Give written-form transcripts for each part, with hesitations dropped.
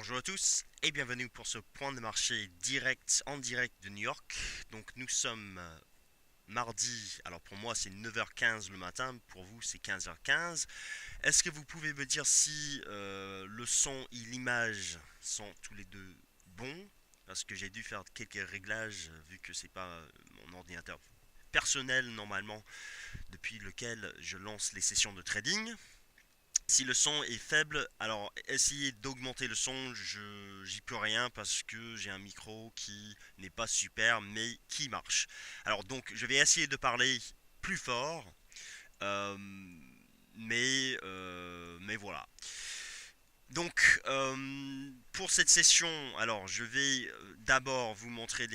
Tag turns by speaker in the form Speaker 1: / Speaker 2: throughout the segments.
Speaker 1: Bonjour à tous et bienvenue pour ce point de marché en direct de New York. Donc nous sommes mardi, alors pour moi c'est 9h15 le matin, pour vous c'est 15h15. Est-ce que vous pouvez me dire si le son et l'image sont tous les deux bons? Parce que j'ai dû faire quelques réglages vu que c'est pas mon ordinateur personnel normalement depuis lequel je lance les sessions de trading. Si le son est faible, alors essayez d'augmenter le son, j'y peux rien parce que j'ai un micro qui n'est pas super mais qui marche. Alors donc je vais essayer de parler plus fort, euh, mais voilà. Donc pour cette session, alors je vais d'abord vous montrer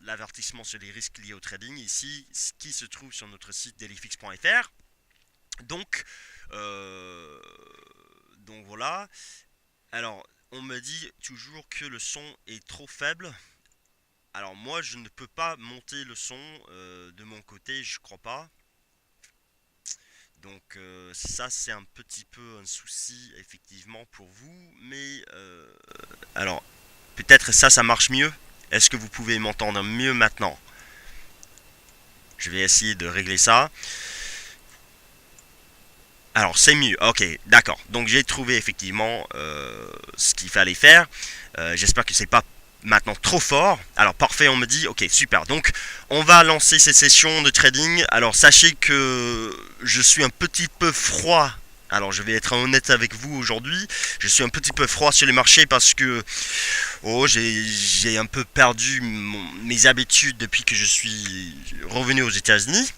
Speaker 1: l'avertissement sur les risques liés au trading ici, ce qui se trouve sur notre site dailyfix.fr. Donc, euh, donc voilà. Alors, on me dit toujours que le son est trop faible. Alors moi, je ne peux pas monter le son de mon côté, je crois pas. Donc ça, c'est un petit peu un souci effectivement pour vous. Mais alors, peut-être ça marche mieux. Est-ce que vous pouvez m'entendre mieux maintenant? Je vais essayer de régler ça. Alors c'est mieux, ok, d'accord. Donc j'ai trouvé effectivement ce qu'il fallait faire. J'espère que c'est pas maintenant trop fort. Alors parfait, on me dit, ok, super. Donc on va lancer cette session de trading. Alors sachez que je suis un petit peu froid. Alors je vais être honnête avec vous aujourd'hui. Je suis un petit peu froid sur les marchés parce que j'ai un peu perdu mes habitudes depuis que je suis revenu aux États-Unis.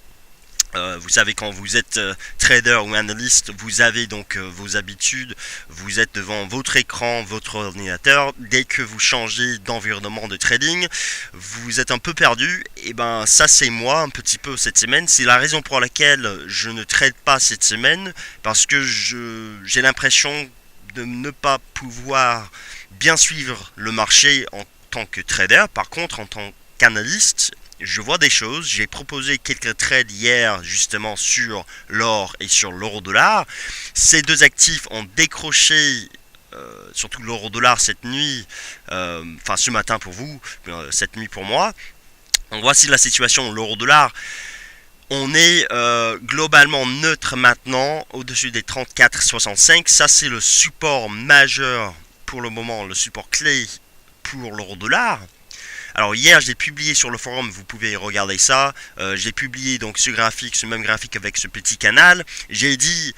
Speaker 1: Vous savez, quand vous êtes trader ou analyste, vous avez donc vos habitudes, vous êtes devant votre écran, votre ordinateur. Dès que vous changez d'environnement de trading, vous êtes un peu perdu. Et ben ça, c'est moi un petit peu cette semaine. C'est la raison pour laquelle je ne trade pas cette semaine, parce que j'ai l'impression de ne pas pouvoir bien suivre le marché en tant que trader. Par contre, en tant qu'analyste, je vois des choses. J'ai proposé quelques trades hier justement sur l'or et sur l'euro-dollar. Ces deux actifs ont décroché, surtout l'euro-dollar cette nuit, enfin ce matin pour vous, cette nuit pour moi. Donc voici la situation, l'euro-dollar. On est globalement neutre maintenant, au-dessus des 34,65. Ça c'est le support majeur pour le moment, le support clé pour l'euro-dollar. Alors hier j'ai publié sur le forum, vous pouvez regarder ça, j'ai publié donc ce même graphique avec ce petit canal. J'ai dit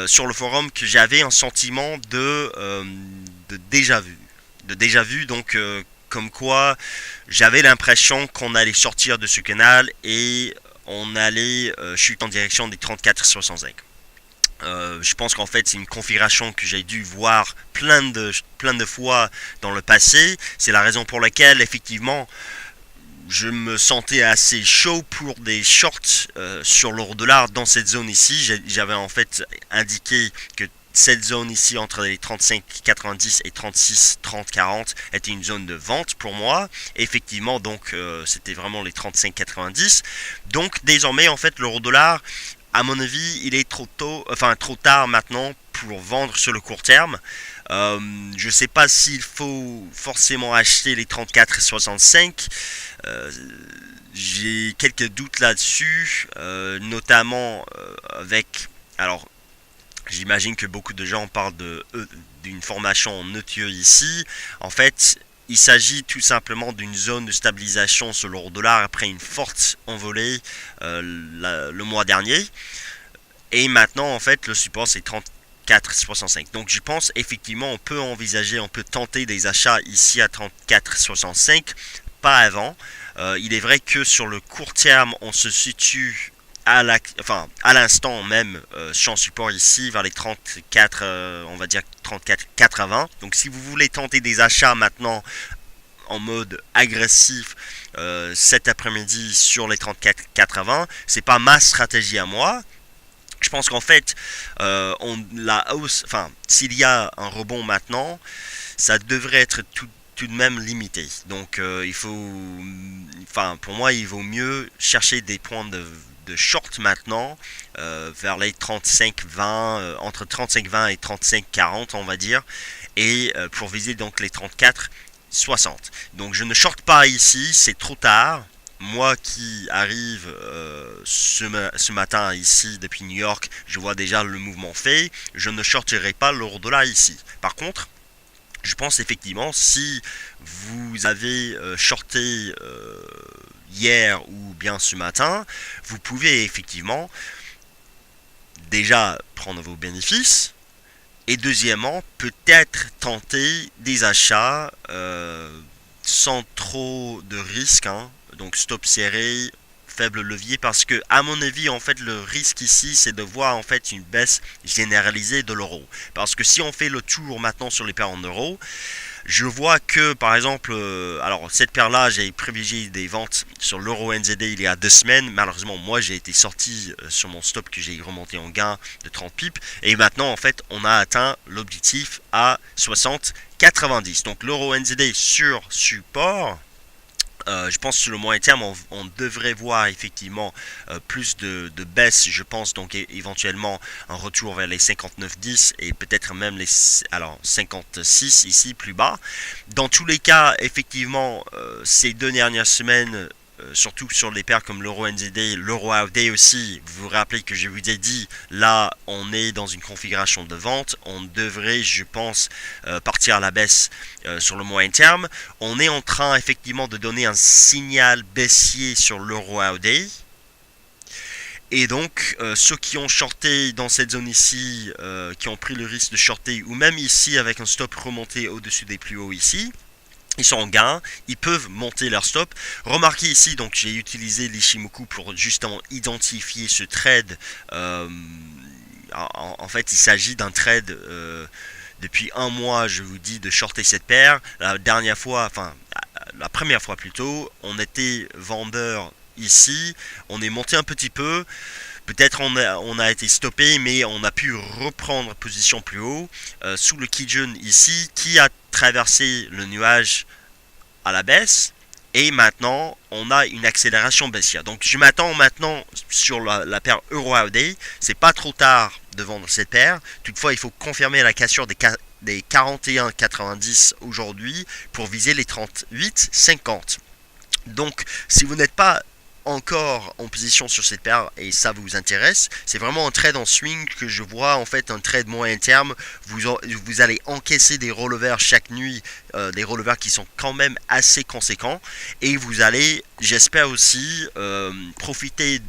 Speaker 1: sur le forum que j'avais un sentiment de déjà vu. De déjà vu, donc comme quoi j'avais l'impression qu'on allait sortir de ce canal et on allait chuter en direction des 34,65. Je pense qu'en fait c'est une configuration que j'ai dû voir plein de fois dans le passé. C'est la raison pour laquelle effectivement je me sentais assez chaud pour des shorts sur l'euro-dollar dans cette zone ici. J'avais en fait indiqué que cette zone ici entre les 35,90 et 36,30-40 était une zone de vente pour moi. Effectivement, donc c'était vraiment les 35,90. Donc désormais en fait l'euro-dollar, à mon avis, il est trop tard maintenant pour vendre sur le court terme. Je ne sais pas s'il faut forcément acheter les 34,65. Euh, j'ai quelques doutes là-dessus, notamment avec. Alors, j'imagine que beaucoup de gens parlent d'une formation en ETE ici. En fait, il s'agit tout simplement d'une zone de stabilisation sur l'euro-dollar après une forte envolée le mois dernier. Et maintenant, en fait, le support c'est 34,65. Donc je pense effectivement on peut tenter des achats ici à 34,65, pas avant. Il est vrai que sur le court terme, on se situe à l'instant même champ support ici vers les 34, on va dire 34,80. Donc si vous voulez tenter des achats maintenant en mode agressif cet après-midi sur les 34,80, c'est pas ma stratégie à moi. Je pense qu'en fait, la hausse, enfin, s'il y a un rebond maintenant, ça devrait être tout de même limité. Donc, pour moi, il vaut mieux chercher des points de de short maintenant vers les 35-20, entre 35-20 et 35-40 on va dire, et pour viser donc les 34-60. Donc je ne short pas ici, c'est trop tard. Moi qui arrive ce matin ici depuis New York, je vois déjà le mouvement fait, je ne shorterai pas l'euro-dollar ici. Par contre, je pense effectivement si vous avez shorté hier ou bien ce matin, vous pouvez effectivement déjà prendre vos bénéfices et deuxièmement peut-être tenter des achats sans trop de risques, hein. Donc stop serré, faible levier, parce que à mon avis en fait le risque ici c'est de voir en fait une baisse généralisée de l'euro, parce que si on fait le tour maintenant sur les paires en euros, je vois que par exemple alors cette paire là j'ai privilégié des ventes sur l'euro NZD il y a 2 semaines. Malheureusement moi j'ai été sorti sur mon stop que j'ai remonté en gain de 30 pips, et maintenant en fait on a atteint l'objectif à 60,90. Donc l'euro NZD sur support. Je pense que sur le moyen terme, on devrait voir effectivement plus de baisse, je pense, donc éventuellement un retour vers les 59,10 et peut-être même les 56 ici plus bas. Dans tous les cas, effectivement, ces 2 dernières semaines, surtout sur les paires comme l'euro NZD, l'euro AUD aussi, vous vous rappelez que je vous ai dit, là on est dans une configuration de vente, on devrait je pense partir à la baisse sur le moyen terme. On est en train effectivement de donner un signal baissier sur l'euro AUD. Et donc ceux qui ont shorté dans cette zone ici, qui ont pris le risque de shorter, ou même ici avec un stop remonté au-dessus des plus hauts ici, ils sont en gain, ils peuvent monter leur stop. Remarquez ici, donc j'ai utilisé l'Ishimoku pour justement identifier ce trade. En fait, il s'agit d'un trade depuis un mois, je vous dis, de shorter cette paire. La première fois plutôt, on était vendeur ici, on est monté un petit peu. Peut-être on a été stoppé, mais on a pu reprendre position plus haut sous le Kijun ici, qui a traversé le nuage à la baisse. Et maintenant, on a une accélération baissière. Donc je m'attends maintenant sur la paire Euro AUD. C'est pas trop tard de vendre cette paire. Toutefois, il faut confirmer la cassure des 41,90 aujourd'hui pour viser les 38,50. Donc si vous n'êtes pas encore en position sur cette paire et ça vous intéresse, c'est vraiment un trade en swing que je vois, en fait un trade moyen terme. Vous allez encaisser des relevers chaque nuit, des relevers qui sont quand même assez conséquents, et vous allez, j'espère aussi, profiter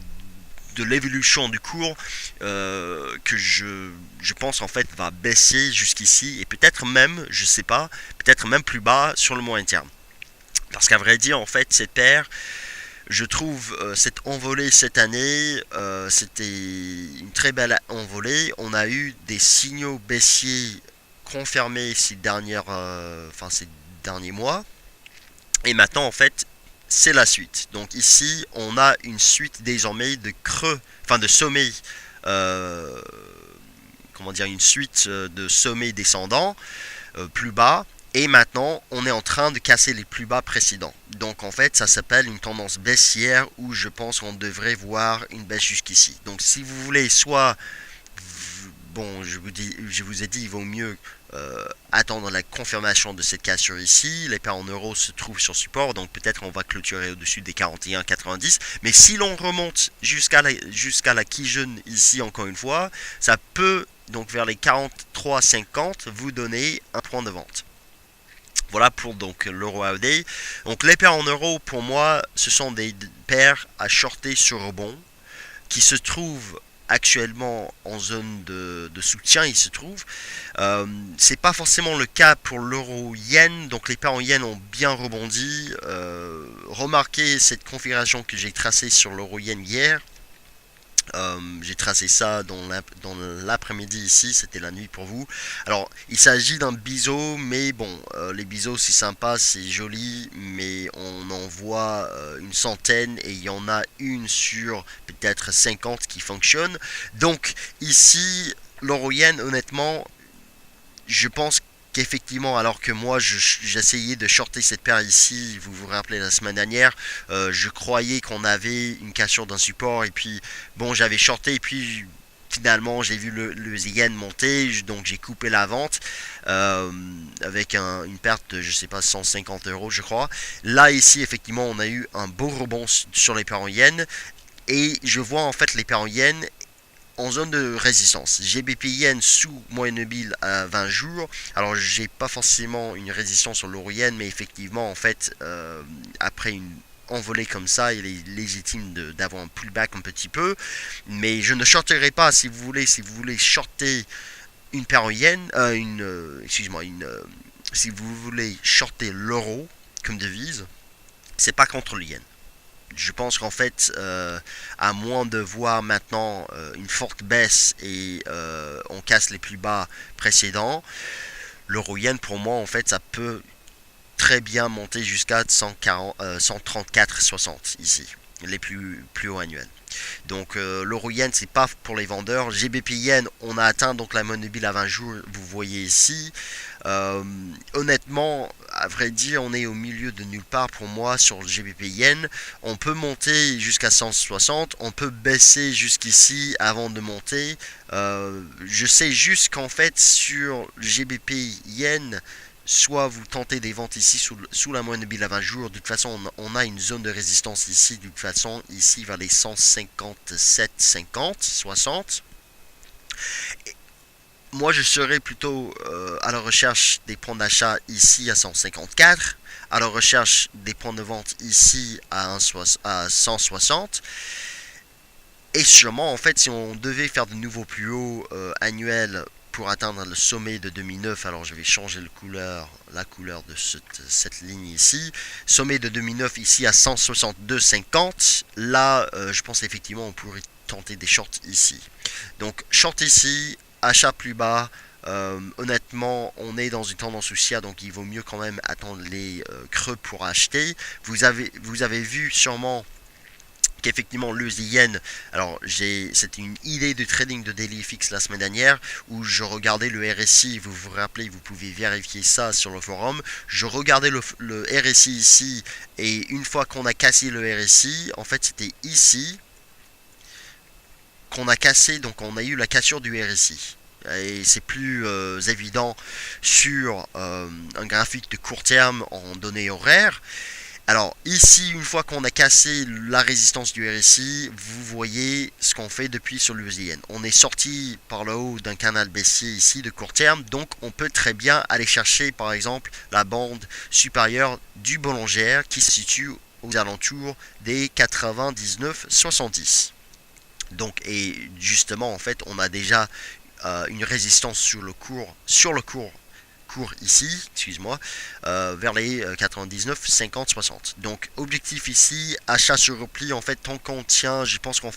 Speaker 1: de l'évolution du cours que je pense en fait va baisser jusqu'ici, et peut-être même, je sais pas, peut-être même plus bas sur le moyen terme. Parce qu'à vrai dire, en fait, cette paire, je trouve cette envolée cette année, c'était une très belle envolée. On a eu des signaux baissiers confirmés ces derniers mois. Et maintenant, en fait, c'est la suite. Donc ici, on a une suite désormais de creux, enfin de sommets, une suite de sommets descendants plus bas. Et maintenant, on est en train de casser les plus bas précédents. Donc en fait, ça s'appelle une tendance baissière où je pense qu'on devrait voir une baisse jusqu'ici. Donc si vous voulez, soit, bon, je vous ai dit, il vaut mieux attendre la confirmation de cette cassure ici. Les paires en euros se trouvent sur support, donc peut-être on va clôturer au-dessus des 41,90. Mais si l'on remonte jusqu'à la Kijun ici, encore une fois, ça peut, donc vers les 43,50, vous donner un point de vente. Voilà pour donc l'euro AUD. Donc les paires en euros, pour moi, ce sont des paires à shorter sur rebond qui se trouvent actuellement en zone de soutien. Il se trouve. C'est pas forcément le cas pour l'euro yen. Donc les paires en yen ont bien rebondi. Remarquez cette configuration que j'ai tracée sur l'euro yen hier. J'ai tracé ça dans l'après-midi ici, c'était la nuit pour vous. Alors, il s'agit d'un biseau, mais bon, les biseaux c'est sympa, c'est joli, mais on en voit une centaine et il y en a une sur peut-être 50 qui fonctionne. Donc, ici, l'euro yen, honnêtement, je pense qu'effectivement, alors que moi j'essayais de shorter cette paire ici, vous vous rappelez la semaine dernière, je croyais qu'on avait une cassure d'un support, et puis bon, j'avais shorté, et puis finalement j'ai vu le yen monter, donc j'ai coupé la vente euh, avec une perte de, je sais pas, 150 euros, je crois. Là, ici, effectivement, on a eu un beau rebond sur les paires en yen, et je vois en fait les paires en yen en zone de résistance. GBP yen sous moyenne mobile à 20 jours. Alors, j'ai pas forcément une résistance sur l'euro yen, mais effectivement, en fait, après une envolée comme ça, il est légitime d'avoir un pullback un petit peu. Mais je ne shorterai pas, si vous voulez shorter une paire en yen, excuse-moi, si vous voulez shorter l'euro comme devise, c'est pas contre le yen. Je pense qu'en fait, à moins de voir maintenant une forte baisse et on casse les plus bas précédents, l'euro yen pour moi en fait ça peut très bien monter jusqu'à 134,60 ici, les plus hauts annuels. Donc l'euro yen c'est pas pour les vendeurs. GBP yen on a atteint donc la monnaie mobile à 20 jours, vous voyez ici. Euh, Honnêtement, à vrai dire, on est au milieu de nulle part pour moi sur le GBP yen. On peut monter jusqu'à 160, on peut baisser jusqu'ici avant de monter. Je sais juste qu'en fait sur le GBP yen, soit vous tentez des ventes ici sous la moyenne mobile à 20 jours. De toute façon, on a une zone de résistance ici. De toute façon, ici vers les 157,50, 60. Moi, je serais plutôt à la recherche des points d'achat ici à 154, à la recherche des points de vente ici à 160. Et sûrement, en fait, si on devait faire de nouveaux plus hauts annuels pour atteindre le sommet de 2009, alors je vais changer la couleur de cette ligne ici. Sommet de 2009 ici à 162,50. Là, je pense effectivement on pourrait tenter des shorts ici. Donc, short ici, achat plus bas. Honnêtement, on est dans une tendance haussière, donc il vaut mieux quand même attendre les creux pour acheter. Vous avez vu sûrement qu'effectivement le yen, alors c'était une idée de trading de daily fix la semaine dernière où je regardais le RSI, vous vous rappelez, vous pouvez vérifier ça sur le forum, je regardais le RSI ici et une fois qu'on a cassé le RSI, en fait c'était ici qu'on a cassé, donc on a eu la cassure du RSI. Et c'est plus évident sur un graphique de court terme en données horaires. Alors ici, une fois qu'on a cassé la résistance du RSI, vous voyez ce qu'on fait depuis sur l'USDN. On est sorti par le haut d'un canal baissier ici de court terme, donc on peut très bien aller chercher par exemple la bande supérieure du Bollinger qui se situe aux alentours des 99,70. Donc et justement en fait on a déjà une résistance sur le cours ici, excuse-moi, vers les 99, 50, 60. Donc objectif ici, achat sur repli, en fait tant qu'on tient, je pense qu'en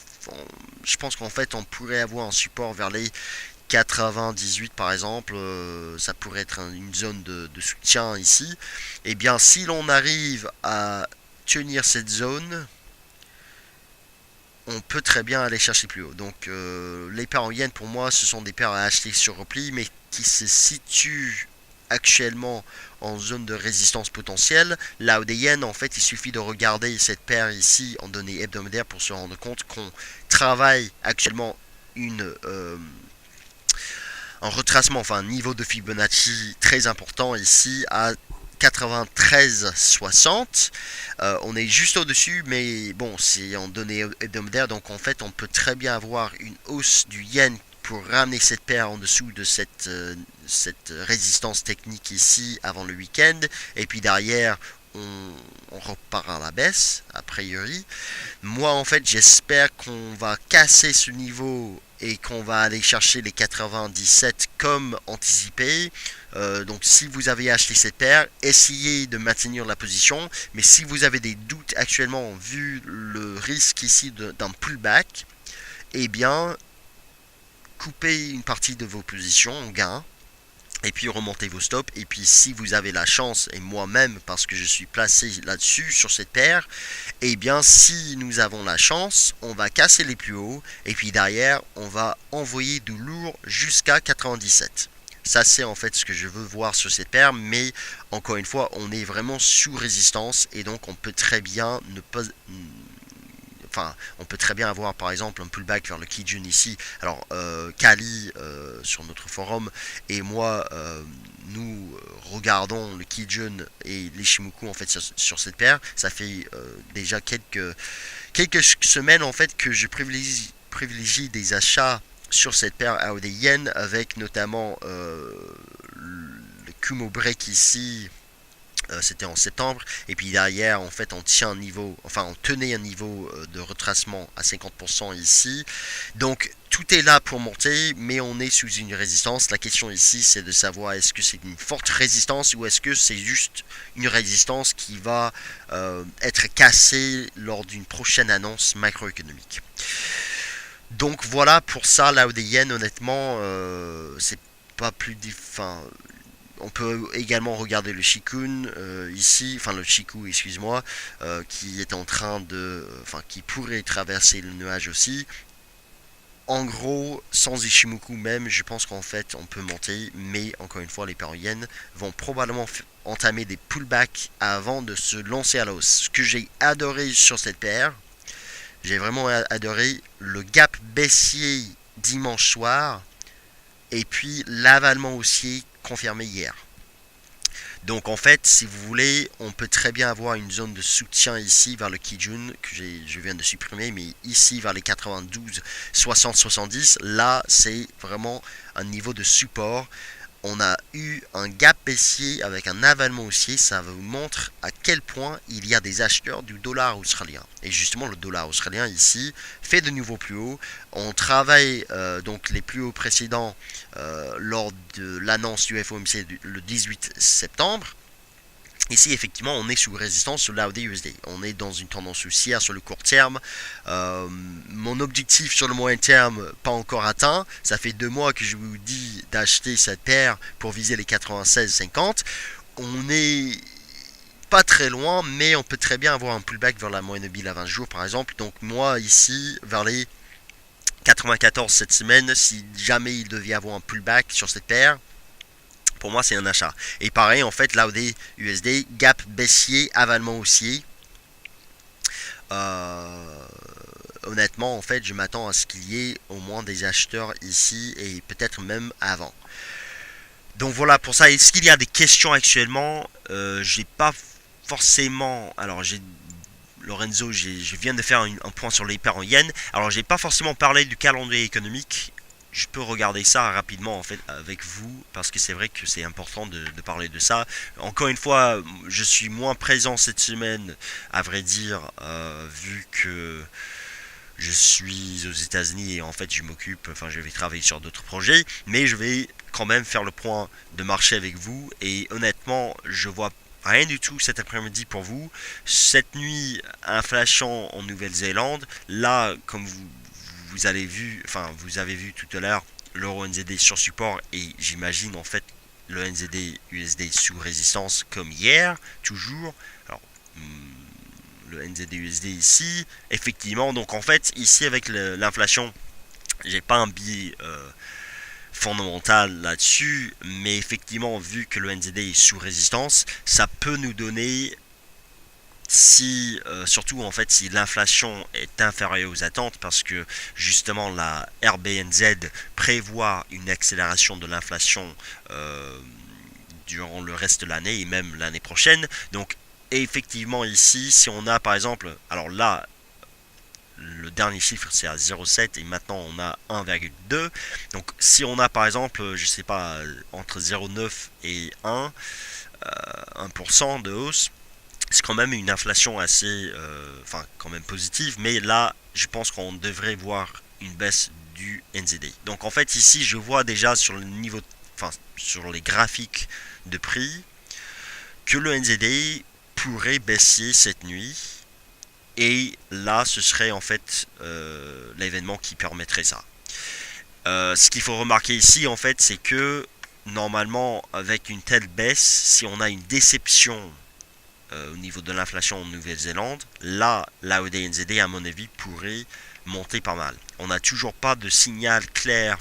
Speaker 1: fait on pourrait avoir un support vers les 98 par exemple, ça pourrait être une zone de soutien ici. Et bien si l'on arrive à tenir cette zone, on peut très bien aller chercher plus haut. Donc les paires en yen pour moi ce sont des paires à acheter sur repli mais qui se situent actuellement en zone de résistance potentielle. Là où des yens en fait il suffit de regarder cette paire ici en données hebdomadaires pour se rendre compte qu'on travaille actuellement un retracement, enfin un niveau de Fibonacci très important ici à 93,60. On est juste au-dessus, mais bon, c'est en données hebdomadaires, donc en fait, on peut très bien avoir une hausse du yen pour ramener cette paire en dessous de cette résistance technique ici avant le week-end. Et puis derrière, on repart à la baisse, a priori. Moi, en fait, j'espère qu'on va casser ce niveau et qu'on va aller chercher les 97 comme anticipé. Donc si vous avez acheté cette paire, essayez de maintenir la position. Mais si vous avez des doutes actuellement vu le risque ici d'un pullback, eh bien, coupez une partie de vos positions en gain. Et puis remontez vos stops. Et puis si vous avez la chance, et moi-même parce que je suis placé là-dessus sur cette paire, et bien si nous avons la chance, on va casser les plus hauts. Et puis derrière, on va envoyer du lourd jusqu'à 97. Ça c'est en fait ce que je veux voir sur cette paire, mais encore une fois, on est vraiment sous résistance et donc on peut très bien ne pas... Enfin, on peut très bien avoir par exemple un pullback vers le Kijun ici. Alors, Kali sur notre forum et moi, nous regardons le Kijun et l'Ishimoku en fait sur cette paire. Ça fait déjà quelques semaines en fait que je privilégie des achats sur cette paire AOD Yen avec notamment le Kumo Break ici. C'était en septembre et puis derrière en fait on tenait un niveau de retracement à 50% ici, donc tout est là pour monter mais on est sous une résistance. La question ici c'est de savoir est-ce que c'est une forte résistance ou est-ce que c'est juste une résistance qui va être cassée lors d'une prochaine annonce macroéconomique. Donc voilà pour ça, l'AOD Yen honnêtement c'est pas plus on peut également regarder le Shikun ici, enfin le Chiku, excuse-moi, qui est en train qui pourrait traverser le nuage aussi. En gros, sans Ishimoku même, je pense qu'en fait on peut monter, mais encore une fois, les paires yens vont probablement entamer des pullbacks avant de se lancer à la hausse. Ce que j'ai adoré sur cette paire, j'ai vraiment adoré le gap baissier dimanche soir, et puis l'avalement haussier confirmé hier. Donc en fait, si vous voulez, on peut très bien avoir une zone de soutien ici vers le Kijun que je viens de supprimer, mais ici vers les 92, 60, 70, là c'est vraiment un niveau de support. On a eu un gap baissier avec un avalement haussier, ça vous montre à quel point il y a des acheteurs du dollar australien. Et justement le dollar australien ici fait de nouveau plus haut. On travaille donc les plus hauts précédents lors de l'annonce du FOMC le 18 septembre. Ici, effectivement, on est sous résistance sur l'AUD USD. On est dans une tendance haussière sur le court terme. Mon objectif sur le moyen terme, pas encore atteint. Ça fait 2 mois que je vous dis d'acheter cette paire pour viser les 96,50. On est pas très loin, mais on peut très bien avoir un pullback vers la moyenne mobile à 20 jours, par exemple. Donc moi, ici, vers les 94 cette semaine, si jamais il devait y avoir un pullback sur cette paire, pour moi c'est un achat. Et pareil en fait l'AUD USD, gap baissier, avalement haussier. Honnêtement en fait je m'attends à ce qu'il y ait au moins des acheteurs ici et peut-être même avant. Donc voilà pour ça. Est-ce qu'il y a des questions actuellement? J'ai pas forcément... Alors j'ai... Lorenzo, je viens de faire un point sur les paires en yens. Alors j'ai pas forcément parlé du calendrier économique. Je peux regarder ça rapidement en fait avec vous parce que c'est vrai que c'est important de parler de ça. Encore une fois, je suis moins présent cette semaine, à vrai dire, vu que je suis aux États-Unis et en fait je vais travailler sur d'autres projets, mais je vais quand même faire le point de marché avec vous et honnêtement, je vois rien du tout cet après-midi pour vous. Cette nuit, inflation en Nouvelle-Zélande, là, comme vous avez vu tout à l'heure l'euro NZD sur support et j'imagine en fait le NZD USD sous résistance comme hier, toujours. Alors, le NZD USD ici, effectivement, donc en fait, ici avec l'inflation, j'ai pas un biais fondamental là-dessus, mais effectivement, vu que le NZD est sous résistance, ça peut nous donner surtout en fait si l'inflation est inférieure aux attentes parce que justement la RBNZ prévoit une accélération de l'inflation durant le reste de l'année et même l'année prochaine. Donc effectivement ici si on a par exemple, alors là le dernier chiffre c'est à 0,7 et maintenant on a 1,2, donc si on a par exemple je sais pas entre 0,9 et 1% de hausse, c'est quand même une inflation assez quand même positive, mais là je pense qu'on devrait voir une baisse du NZD. Donc en fait ici je vois déjà sur le niveau, sur les graphiques de prix que le NZD pourrait baisser cette nuit et là ce serait en fait l'événement qui permettrait ça. Ce qu'il faut remarquer ici en fait c'est que normalement avec une telle baisse, si on a une déception au niveau de l'inflation en Nouvelle-Zélande, là, l'AOD NZD, à mon avis, pourrait monter pas mal. On n'a toujours pas de signal clair,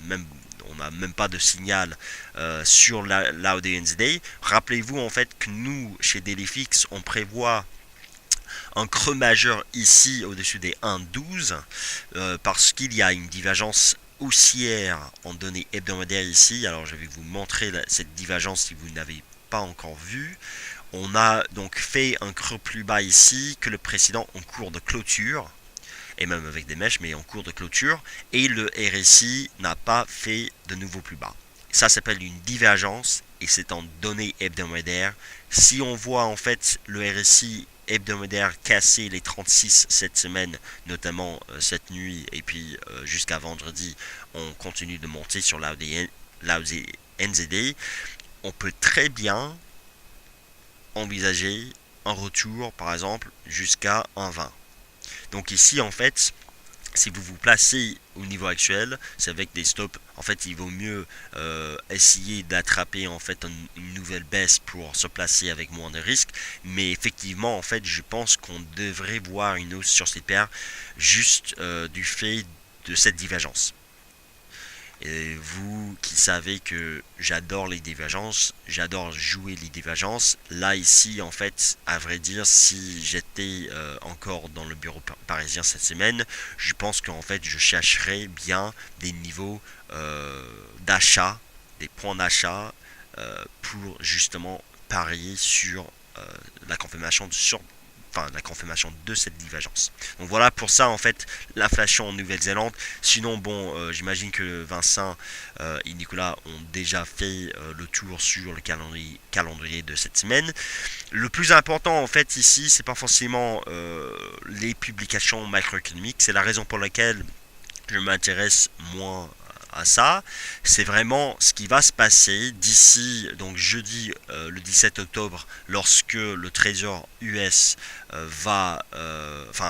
Speaker 1: même on n'a même pas de signal sur l'AUD-NZD. Rappelez-vous en fait que nous, chez Dailyfix, on prévoit un creux majeur ici au-dessus des 1,12 parce qu'il y a une divergence haussière en données hebdomadaires ici. Alors je vais vous montrer cette divergence si vous n'avez pas encore vu. On a donc fait un creux plus bas ici que le précédent en cours de clôture, et même avec des mèches, mais en cours de clôture, et le RSI n'a pas fait de nouveau plus bas. Ça s'appelle une divergence, et c'est en données hebdomadaires. Si on voit en fait le RSI hebdomadaire casser les 36 cette semaine, notamment cette nuit, et puis jusqu'à vendredi, on continue de monter sur l'AUD-NZD, on peut très bien envisager un retour, par exemple, jusqu'à 1,20. Donc ici, en fait, si vous vous placez au niveau actuel, c'est avec des stops. En fait, il vaut mieux essayer d'attraper en fait une nouvelle baisse pour se placer avec moins de risques. Mais effectivement, en fait, je pense qu'on devrait voir une hausse sur ces paires juste du fait de cette divergence. Et vous qui savez que j'adore les divergences, j'adore jouer les divergences, là ici en fait, à vrai dire, si j'étais encore dans le bureau parisien cette semaine, je pense qu'en fait je chercherais bien des niveaux d'achat, des points d'achat pour justement parier sur la confirmation de cette divergence. Donc voilà pour ça en fait l'inflation en Nouvelle-Zélande. Sinon bon, j'imagine que Vincent et Nicolas ont déjà fait le tour sur le calendrier de cette semaine. Le plus important en fait ici, c'est pas forcément les publications macroéconomiques. C'est la raison pour laquelle je m'intéresse moins à ça. C'est vraiment ce qui va se passer d'ici donc jeudi le 17 octobre, lorsque le Trésor US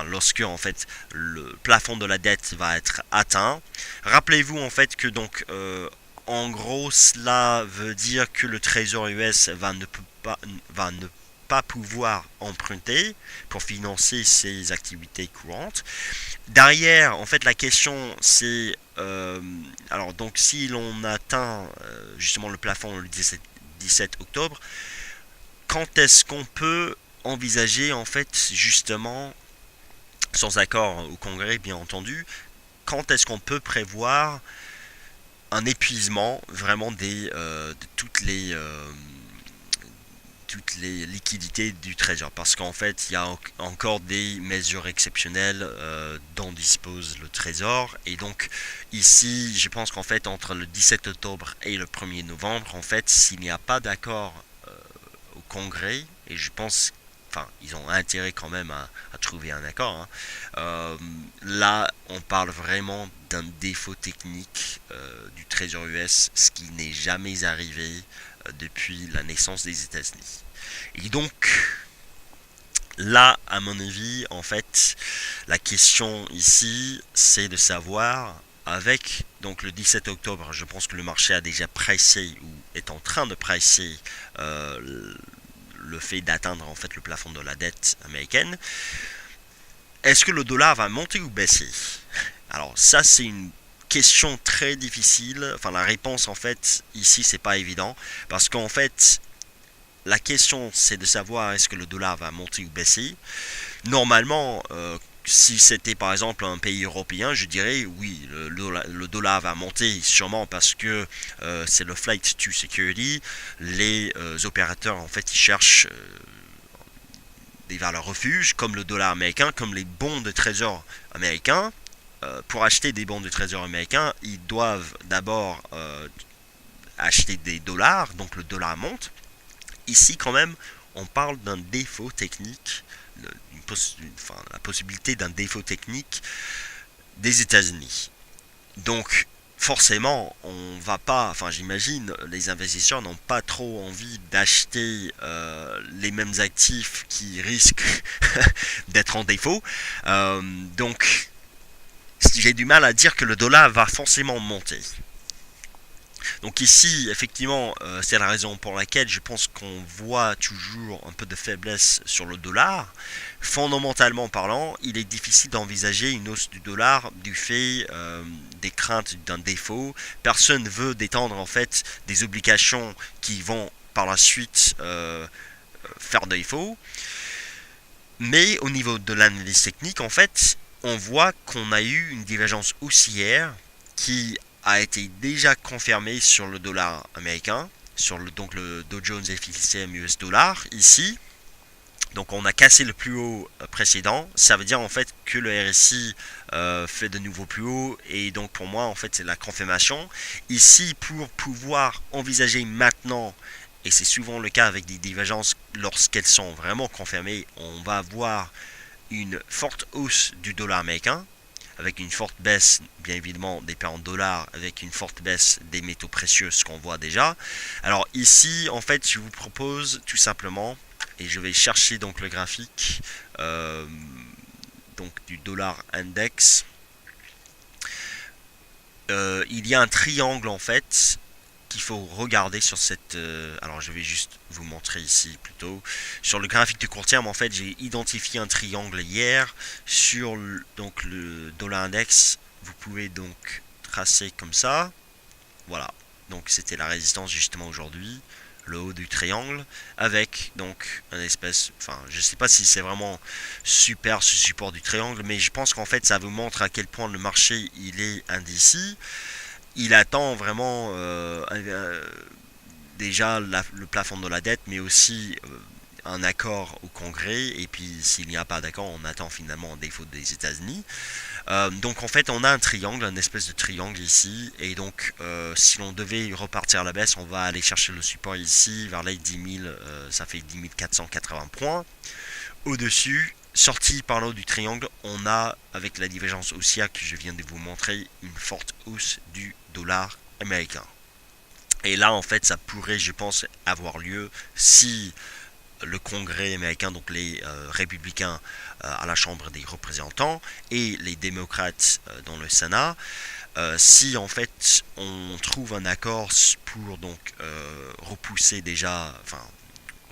Speaker 1: lorsque en fait le plafond de la dette va être atteint. Rappelez-vous en fait que donc en gros cela veut dire que le Trésor US va ne pas pouvoir emprunter pour financer ses activités courantes. Derrière, en fait, la question c'est alors donc si l'on atteint justement le plafond le 17 octobre, quand est-ce qu'on peut envisager en fait justement, sans accord au Congrès bien entendu, quand est-ce qu'on peut prévoir un épuisement vraiment de toutes les liquidités du Trésor, parce qu'en fait il y a encore des mesures exceptionnelles dont dispose le Trésor, et donc ici je pense qu'en fait entre le 17 octobre et le 1er novembre, en fait s'il n'y a pas d'accord au Congrès, et je pense ils ont intérêt quand même à trouver un accord, là on parle vraiment d'un défaut technique du Trésor US, ce qui n'est jamais arrivé depuis la naissance des États-Unis. Et donc là, à mon avis, en fait, la question ici, c'est de savoir, avec donc le 17 octobre, je pense que le marché a déjà pricé ou est en train de pricer le fait d'atteindre en fait le plafond de la dette américaine. Est-ce que le dollar va monter ou baisser? Alors ça, c'est une question très difficile. Enfin, la réponse en fait ici c'est pas évident, parce qu'en fait la question c'est de savoir est-ce que le dollar va monter ou baisser. Normalement si c'était par exemple un pays européen, je dirais oui, le dollar va monter sûrement parce que c'est le flight to security. Les opérateurs en fait ils cherchent des valeurs refuges comme le dollar américain, comme les bons de trésor américains. Pour acheter des bons de trésor américains, ils doivent d'abord acheter des dollars, donc le dollar monte. Ici, quand même, on parle d'un défaut technique, la possibilité d'un défaut technique des États-Unis. Donc, forcément, on va pas, j'imagine, les investisseurs n'ont pas trop envie d'acheter les mêmes actifs qui risquent d'être en défaut. Donc, j'ai du mal à dire que le dollar va forcément monter. Donc ici, effectivement, c'est la raison pour laquelle je pense qu'on voit toujours un peu de faiblesse sur le dollar. Fondamentalement parlant, il est difficile d'envisager une hausse du dollar du fait des craintes d'un défaut. Personne ne veut détendre en fait des obligations qui vont par la suite faire défaut. Mais au niveau de l'analyse technique, en fait, on voit qu'on a eu une divergence haussière qui a été déjà confirmée sur le dollar américain, sur donc le Dow Jones FXM US dollar ici. Donc on a cassé le plus haut précédent. Ça veut dire en fait que le RSI fait de nouveau plus haut. Et donc pour moi en fait c'est la confirmation. Ici pour pouvoir envisager maintenant, et c'est souvent le cas avec des divergences lorsqu'elles sont vraiment confirmées, on va avoir une forte hausse du dollar américain, avec une forte baisse bien évidemment des paires en dollars, avec une forte baisse des métaux précieux, ce qu'on voit déjà. Alors ici en fait je vous propose tout simplement, et je vais chercher donc le graphique donc du dollar index. Il y a un triangle en fait qu'il faut regarder sur cette... alors je vais juste vous montrer ici plutôt. Sur le graphique de court terme, en fait, j'ai identifié un triangle hier sur donc le dollar index. Vous pouvez donc tracer comme ça. Voilà. Donc c'était la résistance justement aujourd'hui, le haut du triangle, avec donc un espèce... Enfin, je sais pas si c'est vraiment super ce support du triangle, mais je pense qu'en fait ça vous montre à quel point le marché il est indécis. Il attend vraiment déjà le plafond de la dette, mais aussi un accord au Congrès. Et puis s'il n'y a pas d'accord, on attend finalement un défaut des États-Unis. Donc en fait, on a un triangle, une espèce de triangle ici. Et donc si l'on devait repartir à la baisse, on va aller chercher le support ici vers les 10 000, ça fait 10 480 points. Au-dessus, sorti par le haut du triangle, on a, avec la divergence haussière que je viens de vous montrer, une forte hausse du dollar américain. Et là, en fait, ça pourrait, je pense, avoir lieu si le Congrès américain, donc les républicains à la Chambre des représentants et les démocrates dans le Sénat, si en fait on trouve un accord pour donc repousser déjà, enfin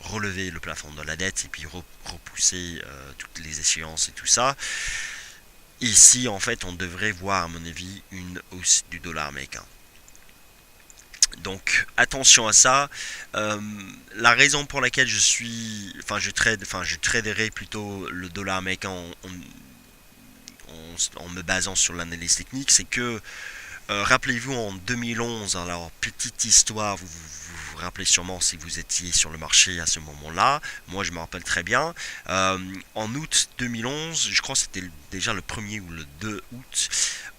Speaker 1: relever le plafond de la dette et puis repousser toutes les échéances et tout ça. Ici, en fait, on devrait voir, à mon avis, une hausse du dollar américain. Donc, attention à ça. La raison pour laquelle je traderai plutôt le dollar américain en me basant sur l'analyse technique, c'est que rappelez-vous en 2011, alors petite histoire, vous rappelez sûrement si vous étiez sur le marché à ce moment-là, moi je me rappelle très bien, en août 2011, je crois que c'était déjà le 1er ou le 2 août,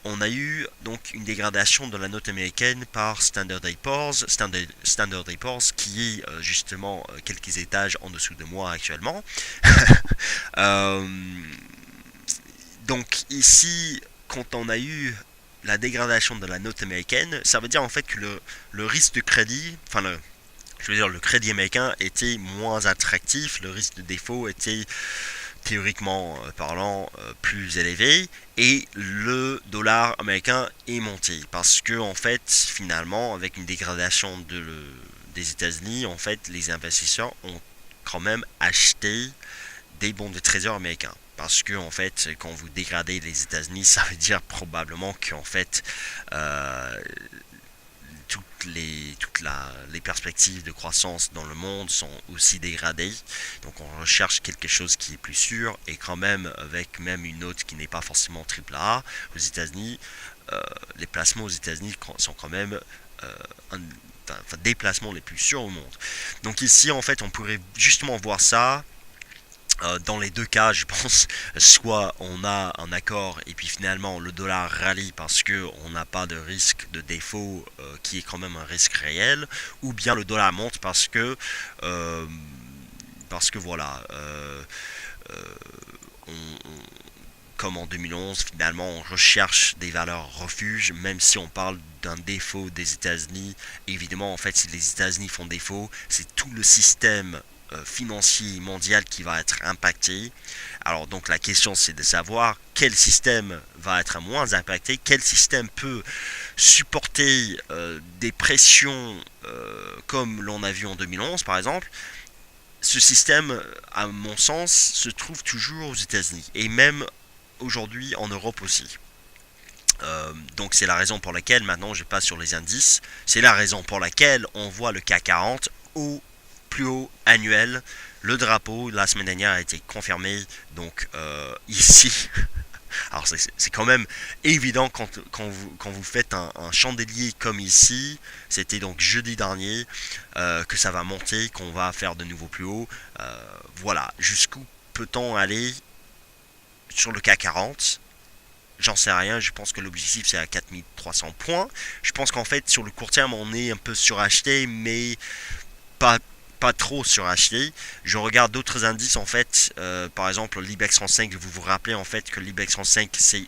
Speaker 1: on a eu donc une dégradation de la note américaine par Standard Poor's, qui est justement quelques étages en dessous de moi actuellement. Donc ici, quand on a eu la dégradation de la note américaine, ça veut dire en fait que le risque de crédit, le crédit américain était moins attractif, le risque de défaut était théoriquement parlant plus élevé, et le dollar américain est monté parce que en fait finalement avec une dégradation des États-Unis, en fait les investisseurs ont quand même acheté des bons de trésor américains. Parce que en fait, quand vous dégradez les États-Unis, ça veut dire probablement qu'en fait, toutes les perspectives de croissance dans le monde sont aussi dégradées. Donc on recherche quelque chose qui est plus sûr, et quand même avec même une note qui n'est pas forcément AAA aux États-Unis, les placements aux États-Unis sont quand même des placements les plus sûrs au monde. Donc ici en fait on pourrait justement voir ça. Dans les deux cas, je pense, soit on a un accord et puis finalement le dollar rallie parce que on n'a pas de risque de défaut qui est quand même un risque réel, ou bien le dollar monte euh, parce que voilà, comme en 2011, finalement on recherche des valeurs refuges, même si on parle d'un défaut des États-Unis. Évidemment, en fait, si les États-Unis font défaut, c'est tout le système financier mondial qui va être impacté. Alors donc la question c'est de savoir quel système va être moins impacté, quel système peut supporter des pressions comme l'on a vu en 2011 par exemple. Ce système, à mon sens, se trouve toujours aux États-Unis et même aujourd'hui en Europe aussi. Donc c'est la raison pour laquelle maintenant je passe sur les indices. C'est la raison pour laquelle on voit le CAC 40 au plus haut annuel. Le drapeau la semaine dernière a été confirmé. Donc ici, alors c'est quand même évident quand vous faites un chandelier comme ici. C'était donc jeudi dernier que ça va monter, qu'on va faire de nouveau plus haut. Voilà, jusqu'où peut-on aller sur le CAC 40? J'en sais rien, je pense que l'objectif c'est à 4300 points. Je pense qu'en fait sur le court terme on est un peu suracheté, mais pas, pas trop suracheté. Je regarde d'autres indices en fait, par exemple l'IBEX 35, vous vous rappelez en fait que l'IBEX 35 c'est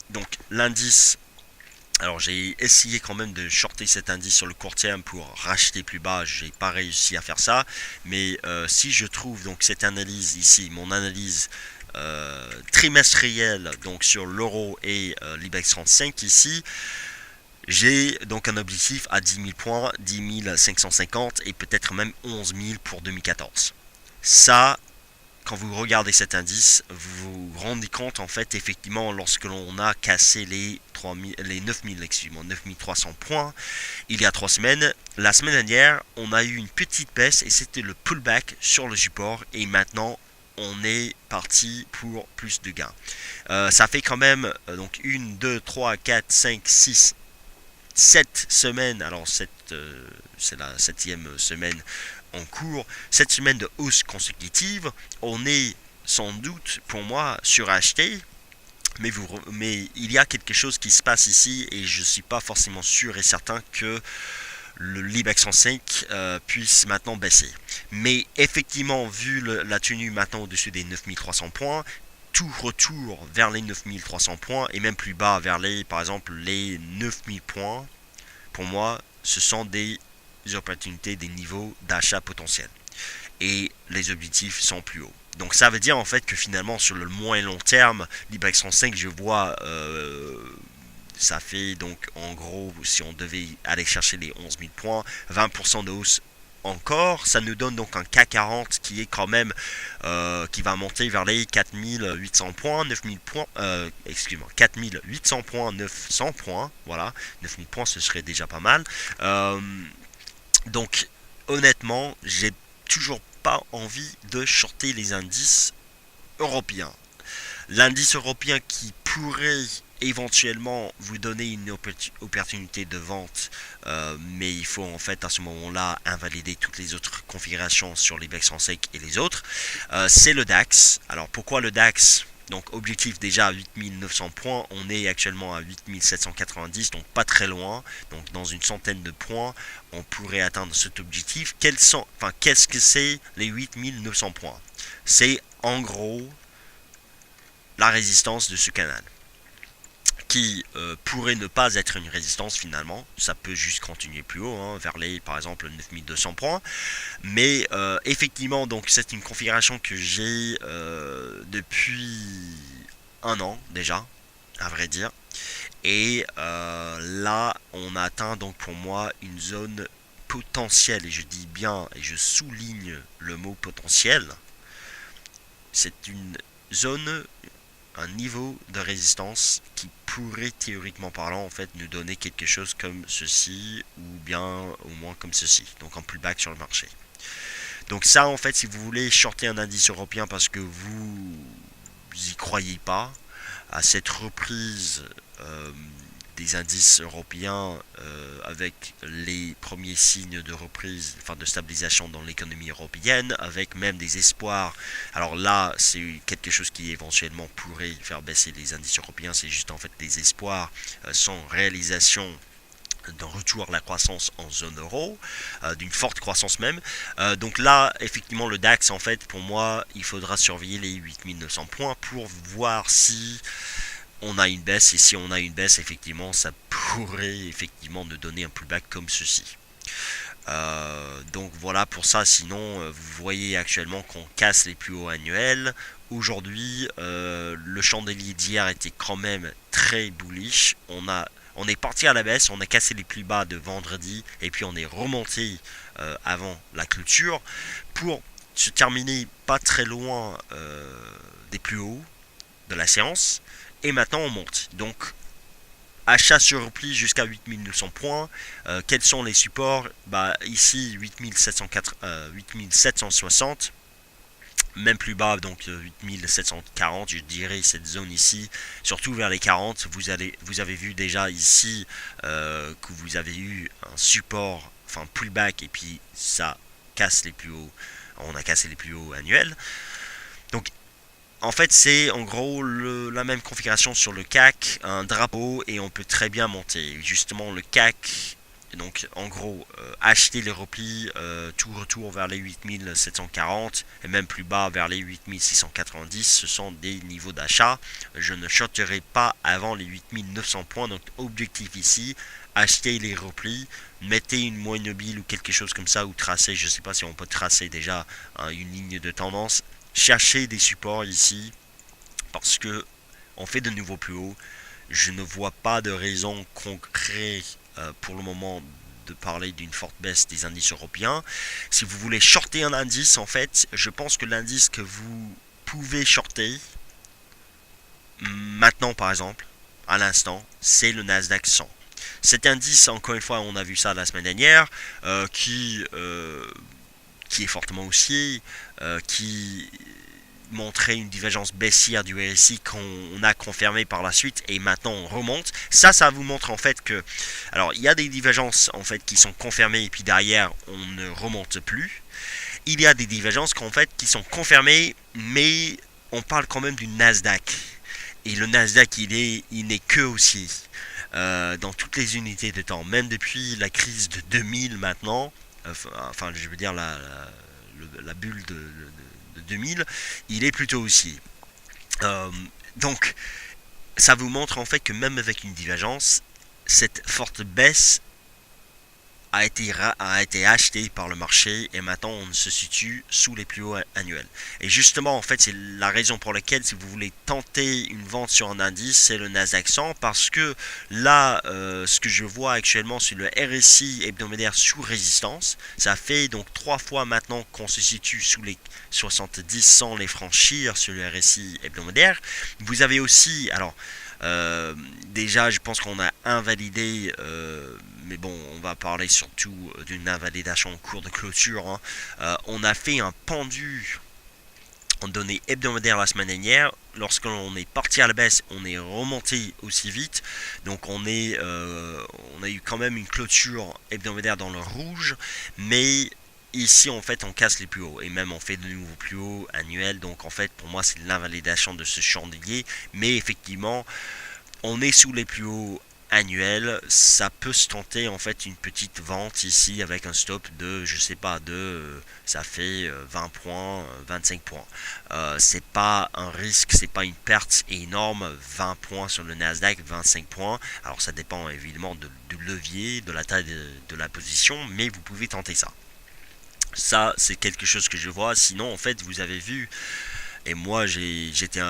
Speaker 1: donc l'indice. Alors j'ai essayé quand même de shorter cet indice sur le court terme pour racheter plus bas, j'ai pas réussi à faire ça, mais si je trouve donc cette analyse ici, mon analyse trimestriel donc sur l'euro et l'IBEX 35 ici, j'ai donc un objectif à 10 000 points, 10 550 et peut-être même 11 000 pour 2014. Ça, quand vous regardez cet indice, vous vous rendez compte en fait effectivement lorsque l'on a cassé les 9300 points il y a 3 semaines, la semaine dernière on a eu une petite baisse et c'était le pullback sur le support et maintenant on est parti pour plus de gains. Ça fait quand même donc 1, 2, 3, 4, 5, 6, 7 semaines. Alors c'est la 7e semaine en cours. 7 semaines de hausse consécutive. On est sans doute pour moi suracheté. Mais il y a quelque chose qui se passe ici et je ne suis pas forcément sûr et certain que le l'IBEX 105 puisse maintenant baisser. Mais effectivement, vu la tenue maintenant au-dessus des 9300 points, tout retour vers les 9300 points et même plus bas vers par exemple les 9000 points, pour moi, ce sont des opportunités, des niveaux d'achat potentiels. Et les objectifs sont plus hauts. Donc ça veut dire en fait que finalement sur le moyen et long terme, l'IBEX 105, je vois ça fait donc en gros, si on devait aller chercher les 11 000 points, 20% de hausse encore, ça nous donne donc un CAC 40 qui est quand même qui va monter vers les 4800 points, 9000 points, excuse-moi, 4800 points, 900 points, voilà, 9000 points ce serait déjà pas mal. Donc honnêtement, j'ai toujours pas envie de shorter les indices européens. L'indice européen qui pourrait éventuellement vous donner une opportunité de vente, mais il faut en fait à ce moment-là invalider toutes les autres configurations sur les BEX en sec et les autres, c'est le DAX. Alors pourquoi le DAX? Donc objectif déjà à 8900 points, on est actuellement à 8790, donc pas très loin, donc dans une centaine de points, on pourrait atteindre cet objectif. Qu'est-ce que c'est les 8900 points? C'est en gros la résistance de ce canal qui pourrait ne pas être une résistance finalement, ça peut juste continuer plus haut, hein, vers les par exemple 9200 points, mais effectivement donc c'est une configuration que j'ai depuis un an déjà, à vrai dire, et là on atteint donc pour moi une zone potentielle, et je dis bien et je souligne le mot potentiel, c'est une zone, un niveau de résistance qui pourrait théoriquement parlant en fait nous donner quelque chose comme ceci ou bien au moins comme ceci, donc en pullback sur le marché. Donc ça en fait si vous voulez shorter un indice européen parce que vous y croyez pas à cette reprise des indices européens avec les premiers signes de reprise, enfin de stabilisation dans l'économie européenne, avec même des espoirs. Alors là, c'est quelque chose qui éventuellement pourrait faire baisser les indices européens, c'est juste en fait des espoirs sans réalisation d'un retour à la croissance en zone euro, d'une forte croissance même. Donc là, effectivement, le DAX, en fait, pour moi, il faudra surveiller les 8900 points pour voir si on a une baisse, et si on a une baisse, effectivement, ça pourrait effectivement nous donner un pullback comme ceci. Donc voilà pour ça, sinon vous voyez actuellement qu'on casse les plus hauts annuels. Aujourd'hui, le chandelier d'hier était quand même très bullish. On est parti à la baisse, on a cassé les plus bas de vendredi et puis on est remonté avant la clôture pour se terminer pas très loin des plus hauts de la séance. Et maintenant on monte. Donc achat sur repli jusqu'à 8900 points. Quels sont les supports? Bah ici 8760. Même plus bas, donc 8740, je dirais cette zone ici, surtout vers les 40. Vous avez vu déjà ici que vous avez eu un support, enfin pullback, et puis ça casse les plus hauts. On a cassé les plus hauts annuels. Donc en fait, c'est en gros la même configuration sur le CAC, un drapeau, et on peut très bien monter. Justement, le CAC, donc en gros, acheter les replis, tout retour vers les 8740, et même plus bas vers les 8690, ce sont des niveaux d'achat. Je ne shorterai pas avant les 8900 points, donc objectif ici, acheter les replis, mettez une moyenne mobile ou quelque chose comme ça, ou tracer, je ne sais pas si on peut tracer déjà une ligne de tendance. Chercher des supports ici parce que on fait de nouveau plus haut. Je ne vois pas de raison concrète pour le moment de parler d'une forte baisse des indices européens. Si vous voulez shorter un indice, en fait, je pense que l'indice que vous pouvez shorter maintenant, par exemple, à l'instant, c'est le Nasdaq 100. Cet indice, encore une fois, on a vu ça la semaine dernière, qui est fortement haussier, qui montrait une divergence baissière du RSI qu'on a confirmé par la suite et maintenant on remonte. Ça vous montre en fait que, alors il y a des divergences en fait qui sont confirmées et puis derrière on ne remonte plus. Il y a des divergences en fait qui sont confirmées mais on parle quand même du Nasdaq. Et le Nasdaq il n'est que haussier dans toutes les unités de temps, même depuis la crise de 2000 maintenant, enfin je veux dire la bulle de 2000, il est plutôt haussier. Donc ça vous montre en fait que même avec une divergence, cette forte baisse a été acheté par le marché et maintenant on se situe sous les plus hauts annuels. Et justement, en fait, c'est la raison pour laquelle, si vous voulez tenter une vente sur un indice, c'est le Nasdaq 100 parce que là, ce que je vois actuellement sur le RSI hebdomadaire sous résistance, ça fait donc 3 fois maintenant qu'on se situe sous les 70 sans les franchir sur le RSI hebdomadaire. Vous avez aussi, alors, déjà, je pense qu'on a invalidé, mais bon, on va parler surtout d'une invalidation en cours de clôture. Hein. On a fait un pendu en données hebdomadaires la semaine dernière. Lorsqu'on est parti à la baisse, on est remonté aussi vite. Donc on a eu quand même une clôture hebdomadaire dans le rouge, mais ici en fait on casse les plus hauts et même on fait de nouveaux plus hauts annuels. Donc en fait pour moi c'est l'invalidation de ce chandelier, mais effectivement on est sous les plus hauts annuels. Ça peut se tenter en fait une petite vente ici avec un stop de, je sais pas, ça fait 20 points, 25 points. C'est pas un risque, c'est pas une perte énorme. 20 points sur le Nasdaq, 25 points. Alors ça dépend évidemment du levier, de la taille de la position, mais vous pouvez tenter ça. Ça, c'est quelque chose que je vois. Sinon, en fait, vous avez vu, et moi j'étais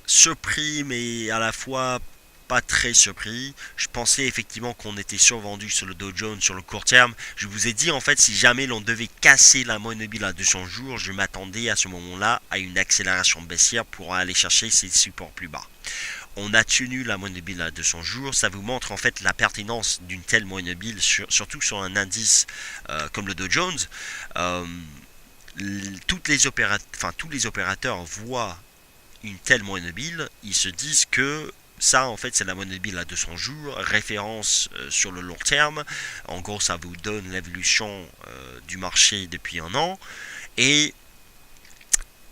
Speaker 1: surpris, mais à la fois pas très surpris. Je pensais effectivement qu'on était survendu sur le Dow Jones sur le court terme. Je vous ai dit en fait, si jamais l'on devait casser la moyenne mobile à 200 jours, je m'attendais à ce moment-là à une accélération baissière pour aller chercher ces supports plus bas. On a tenu la moyenne mobile à 200 jours. Ça vous montre en fait la pertinence d'une telle moyenne mobile, surtout sur un indice comme le Dow Jones. Tous les opérateurs voient une telle moyenne mobile, ils se disent que ça en fait c'est la moyenne mobile à 200 jours, référence sur le long terme. En gros ça vous donne l'évolution du marché depuis un an et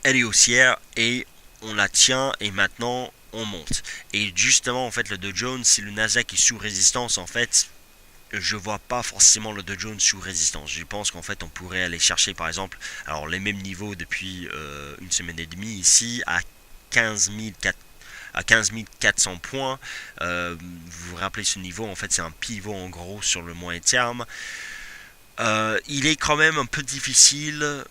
Speaker 1: elle est haussière et on la tient et maintenant on monte. Et justement en fait le Dow Jones, si le Nasdaq est sous résistance en fait, je vois pas forcément le Dow Jones sous résistance. Je pense qu'en fait on pourrait aller chercher par exemple alors les mêmes niveaux depuis une semaine et demie ici à 15 400 points. Vous vous rappelez ce niveau, en fait c'est un pivot en gros sur le moyen terme. Il est quand même un peu difficile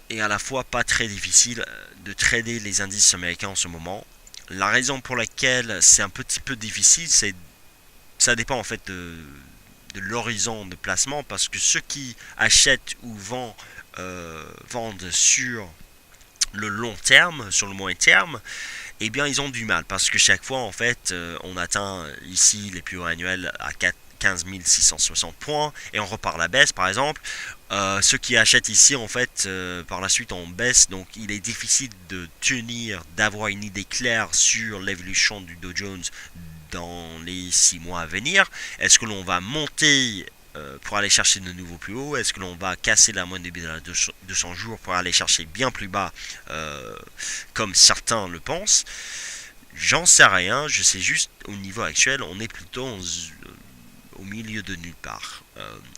Speaker 1: et à la fois pas très difficile de trader les indices américains en ce moment. La raison pour laquelle c'est un petit peu difficile, c'est ça dépend en fait de l'horizon de placement parce que ceux qui achètent ou vendent sur le long terme, sur le moyen terme, eh bien ils ont du mal parce que chaque fois en fait on atteint ici les plus hauts annuels à 15 660 points et on repart à la baisse par exemple. Ceux qui achètent ici en fait par la suite on baisse, donc il est difficile de tenir, d'avoir une idée claire sur l'évolution du Dow Jones dans les 6 mois à venir. Est-ce que l'on va monter pour aller chercher de nouveaux plus hauts? Est-ce que l'on va casser la moyenne de la 200 jours pour aller chercher bien plus bas comme certains le pensent? J'en sais rien, je sais juste au niveau actuel on est plutôt au milieu de nulle part,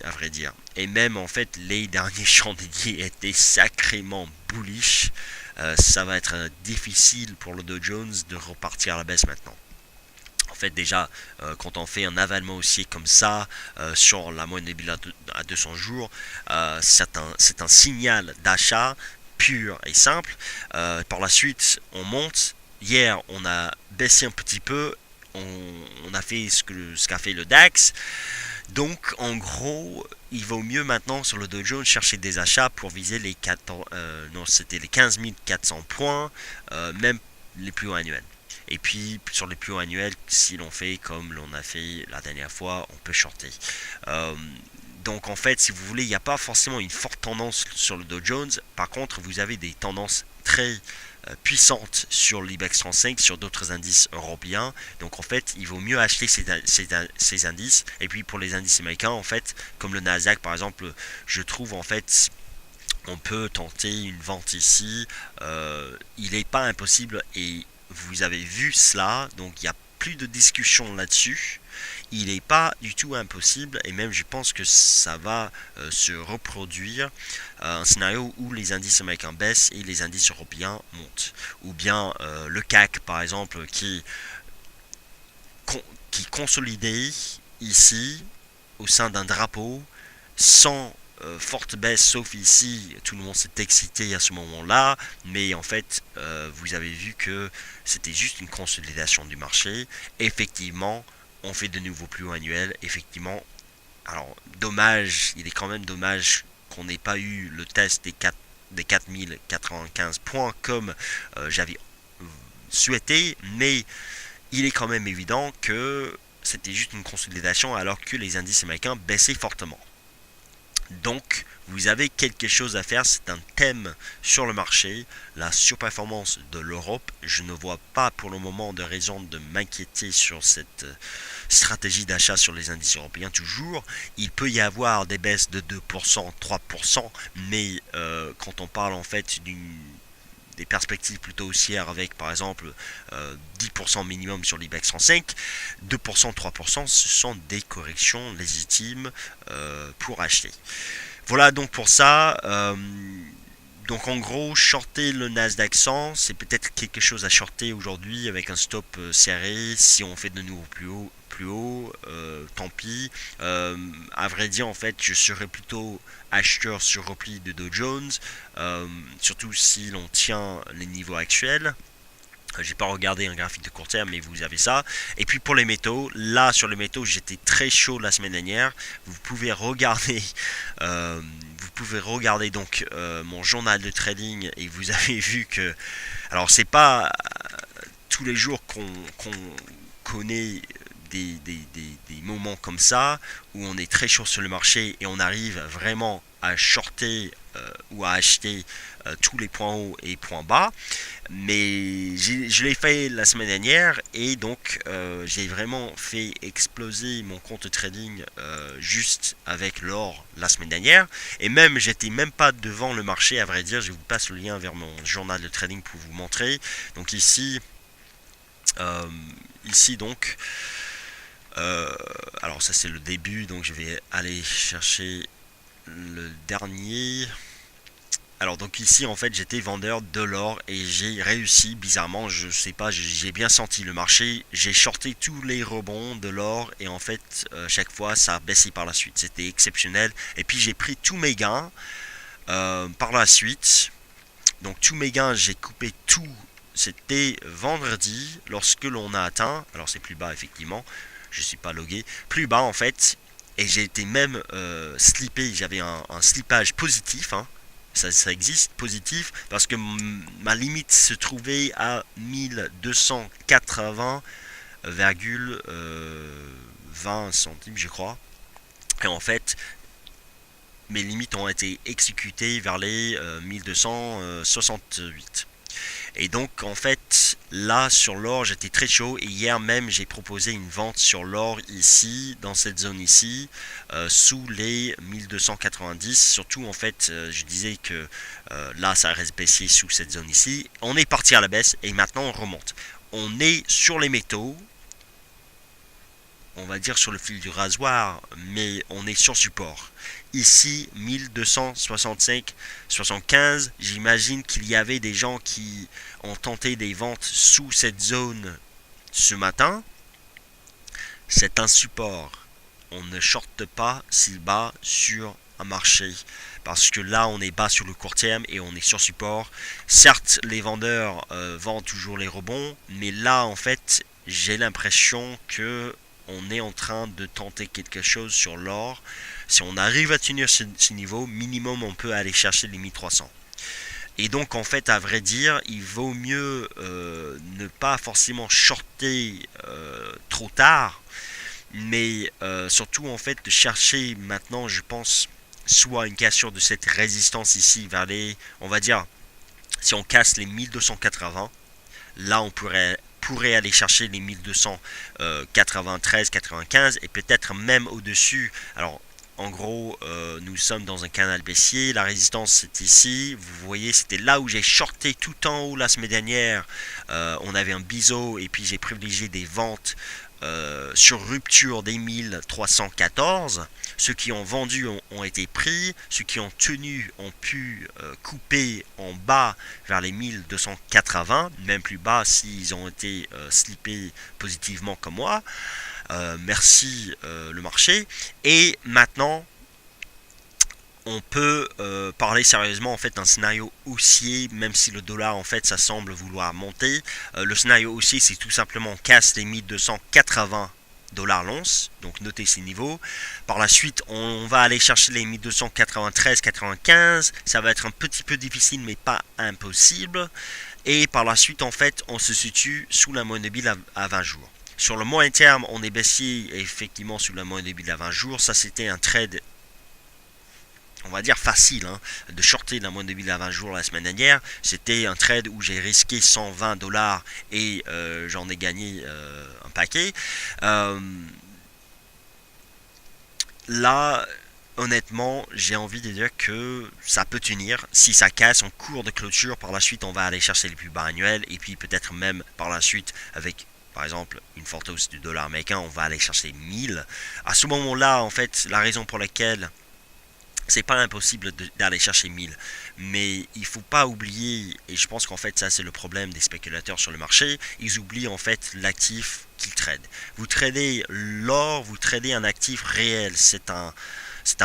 Speaker 1: à vrai dire. Et même en fait les derniers chandeliers étaient sacrément bullish. Ça va être difficile pour le Dow Jones de repartir à la baisse maintenant. En fait déjà quand on fait un avalement haussier comme ça sur la moyenne mobile à 200 jours, c'est un signal d'achat pur et simple. Par la suite on monte. Hier on a baissé un petit peu, on a fait ce qu'a fait le DAX. Donc en gros il vaut mieux maintenant sur le Dow Jones chercher des achats pour viser les 15 400 points, même les plus hauts annuels. Et puis sur les plus hauts annuels, si l'on fait comme l'on a fait la dernière fois, on peut shorter. Euh, donc en fait, si vous voulez, il n'y a pas forcément une forte tendance sur le Dow Jones. Par contre, vous avez des tendances très puissantes sur l'IBEX 35, sur d'autres indices européens. Donc en fait, il vaut mieux acheter ces indices. Et puis pour les indices américains, en fait, comme le Nasdaq par exemple, je trouve en fait on peut tenter une vente ici. Il n'est pas impossible et vous avez vu cela, donc il n'y a plus de discussion là-dessus. Il n'est pas du tout impossible et même je pense que ça va se reproduire un scénario où les indices américains baissent et les indices européens montent. Ou bien le CAC par exemple qui consolidait ici au sein d'un drapeau sans forte baisse, sauf ici, tout le monde s'est excité à ce moment-là, mais en fait, vous avez vu que c'était juste une consolidation du marché. Effectivement, on fait de nouveaux plus hauts annuels. Effectivement, alors dommage, il est quand même dommage qu'on n'ait pas eu le test des 4095 points comme j'avais souhaité, mais il est quand même évident que c'était juste une consolidation alors que les indices américains baissaient fortement. Donc, vous avez quelque chose à faire, c'est un thème sur le marché, la surperformance de l'Europe. Je ne vois pas pour le moment de raison de m'inquiéter sur cette stratégie d'achat sur les indices européens toujours. Il peut y avoir des baisses de 2%, 3%, mais quand on parle en fait des perspectives plutôt haussières avec par exemple 10% minimum sur l'IBEX 35, 2%, 3%, ce sont des corrections légitimes pour acheter. Voilà donc pour ça. Donc en gros, shorter le Nasdaq 100, c'est peut-être quelque chose à shorter aujourd'hui avec un stop serré. Si on fait de nouveau plus haut, tant pis. À vrai dire, en fait, je serais plutôt acheteur sur repli de Dow Jones, surtout si l'on tient les niveaux actuels. J'ai pas regardé un graphique de court terme, mais vous avez ça. Et puis pour les métaux, là sur les métaux, j'étais très chaud la semaine dernière. Vous pouvez regarder, donc mon journal de trading et vous avez vu que, alors c'est pas tous les jours qu'on connaît des moments comme ça où on est très chaud sur le marché et on arrive vraiment à shorter ou à acheter tous les points hauts et points bas, mais je l'ai fait la semaine dernière et donc j'ai vraiment fait exploser mon compte trading juste avec l'or la semaine dernière et même j'étais même pas devant le marché à vrai dire. Je vous passe le lien vers mon journal de trading pour vous montrer. Donc ici donc alors ça c'est le début, donc je vais aller chercher le dernier. Alors donc ici en fait j'étais vendeur de l'or et j'ai réussi bizarrement, je sais pas, j'ai bien senti le marché, j'ai shorté tous les rebonds de l'or et en fait chaque fois ça a baissé par la suite, c'était exceptionnel et puis j'ai pris tous mes gains par la suite, donc tous mes gains j'ai coupé tout, c'était vendredi lorsque l'on a atteint, alors c'est plus bas effectivement, je suis pas logué, plus bas en fait et j'ai été même slippé, j'avais un slippage positif, hein. Ça existe positif parce que ma limite se trouvait à 1280,20 centimes je crois. Et en fait mes limites ont été exécutées vers les 1268. Et donc en fait là sur l'or j'étais très chaud et hier même j'ai proposé une vente sur l'or ici dans cette zone ici sous les 1290. Surtout en fait je disais que là ça reste baissier sous cette zone ici. On est parti à la baisse et maintenant on remonte. On est sur les métaux, on va dire sur le fil du rasoir, mais on est sur support. Ici, 1265-75, j'imagine qu'il y avait des gens qui ont tenté des ventes sous cette zone ce matin. C'est un support. On ne shorte pas si bas sur un marché. Parce que là, on est bas sur le court terme et on est sur support. Certes, les vendeurs vendent toujours les rebonds, mais là, en fait, j'ai l'impression que on est en train de tenter quelque chose sur l'or. Si on arrive à tenir ce niveau, minimum on peut aller chercher les 1300. Et donc en fait à vrai dire, il vaut mieux ne pas forcément shorter trop tard, mais surtout en fait de chercher maintenant je pense soit une cassure de cette résistance ici vers les, on va dire, si on casse les 1280, là on pourrait aller chercher les 1293, 95 et peut-être même au-dessus. Alors en gros nous sommes dans un canal baissier, la résistance c'est ici, vous voyez c'était là où j'ai shorté tout en haut la semaine dernière, on avait un biseau et puis j'ai privilégié des ventes sur rupture des 1314. Ceux qui ont vendu ont été pris, ceux qui ont tenu ont pu couper en bas vers les 1280, même plus bas s'ils ont été slippés positivement comme moi. Merci le marché. Et maintenant on peut parler sérieusement en fait d'un scénario haussier, même si le dollar en fait ça semble vouloir monter. Le scénario haussier c'est tout simplement on casse les 1280 dollars l'once, donc notez ces niveaux. Par la suite on va aller chercher les 1293-95, ça va être un petit peu difficile mais pas impossible. Et par la suite en fait on se situe sous la moyenne mobile à 20 jours. Sur le moyen terme on est baissier effectivement sous la moyenne mobile à 20 jours, ça c'était un trade on va dire facile hein, de shorter la moyenne mobile à 20 jours la semaine dernière. C'était un trade où j'ai risqué 120 dollars et j'en ai gagné un paquet. Là, honnêtement, j'ai envie de dire que ça peut tenir. Si ça casse en cours de clôture, par la suite, on va aller chercher les plus bas annuels et puis peut-être même par la suite avec par exemple une forte hausse du dollar américain, on va aller chercher 1000. À ce moment-là, en fait, la raison pour laquelle c'est pas impossible d'aller chercher 1000, mais il faut pas oublier, et je pense qu'en fait ça c'est le problème des spéculateurs sur le marché, ils oublient en fait l'actif qu'ils tradent. Vous tradez l'or, vous tradez un actif réel, c'est un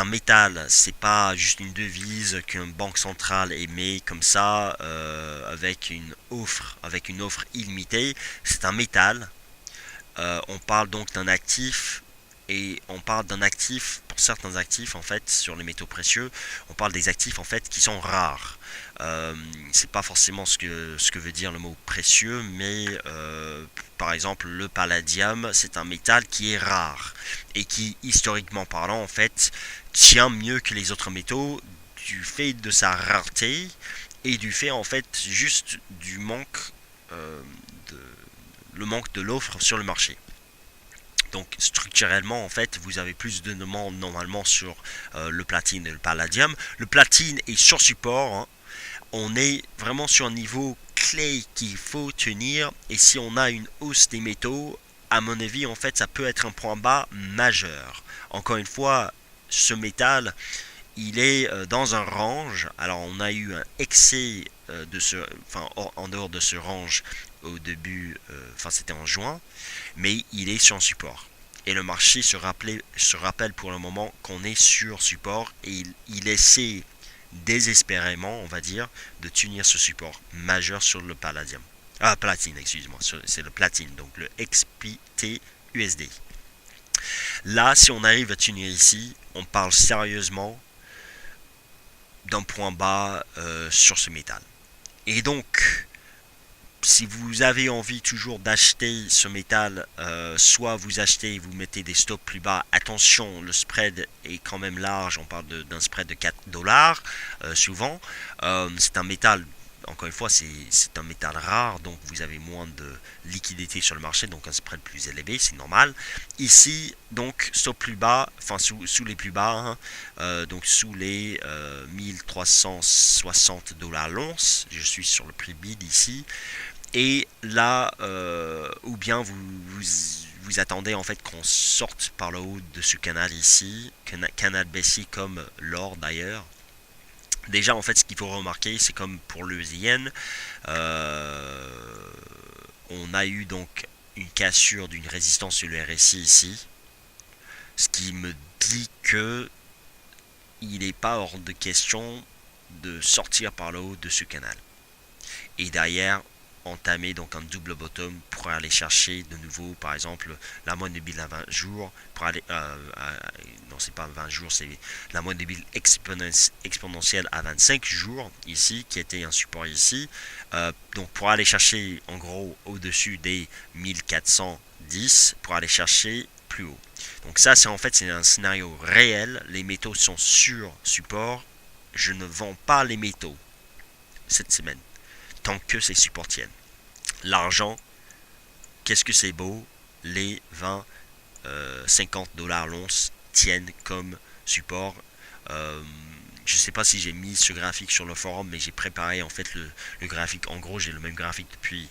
Speaker 1: métal, c'est pas juste une devise qu'une banque centrale émet comme ça avec une offre illimitée, c'est un métal. On parle donc d'un actif. Et on parle d'un actif, pour certains actifs en fait, sur les métaux précieux, on parle des actifs en fait qui sont rares. C'est pas forcément ce que veut dire le mot précieux, mais par exemple le palladium, c'est un métal qui est rare et qui historiquement parlant en fait tient mieux que les autres métaux du fait de sa rareté et du fait en fait juste du manque le manque de l'offre sur le marché. Donc structurellement en fait vous avez plus de demandes normalement sur le platine et le palladium. Le platine est sur support, hein. On est vraiment sur un niveau clé qu'il faut tenir et si on a une hausse des métaux, à mon avis en fait ça peut être un point bas majeur. Encore une fois, ce métal il est dans un range. Alors on a eu un excès en dehors de ce range au début, c'était en juin, mais il est sur un support. Et le marché se rappelle pour le moment qu'on est sur support et il essaie désespérément, on va dire, de tenir ce support majeur sur le palladium. Ah, platine, excuse-moi, c'est le platine, donc le XPT USD. Là, si on arrive à tenir ici, on parle sérieusement d'un point bas sur ce métal. Et donc, si vous avez envie toujours d'acheter ce métal, soit vous achetez et vous mettez des stops plus bas. Attention, le spread est quand même large, on parle d'un spread de 4 dollars souvent. C'est un métal, encore une fois, c'est un métal rare, donc vous avez moins de liquidité sur le marché, donc un spread plus élevé, c'est normal. Ici, donc, stop plus bas, sous les plus bas, hein, donc sous les 1360 dollars l'once. Je suis sur le prix bid ici. Et là, ou bien vous attendez en fait qu'on sorte par le haut de ce canal ici, canal baissier comme l'or d'ailleurs. Déjà en fait ce qu'il faut remarquer, c'est comme pour le yen, on a eu donc une cassure d'une résistance sur le RSI ici, ce qui me dit que il n'est pas hors de question de sortir par le haut de ce canal. Et derrière, entamer donc un double bottom pour aller chercher de nouveau par exemple la moyenne mobile à 20 jours pour aller non c'est pas 20 jours, c'est la moyenne mobile exponentielle à 25 jours ici qui était un support ici, donc pour aller chercher en gros au dessus des 1410 pour aller chercher plus haut. Donc ça c'est en fait c'est un scénario réel, les métaux sont sur support, je ne vends pas les métaux cette semaine tant que ces supports tiennent. L'argent, qu'est-ce que c'est beau, les 20, 50 dollars l'once tiennent comme support. Je ne sais pas si j'ai mis ce graphique sur le forum, mais j'ai préparé en fait le graphique. En gros, j'ai le même graphique depuis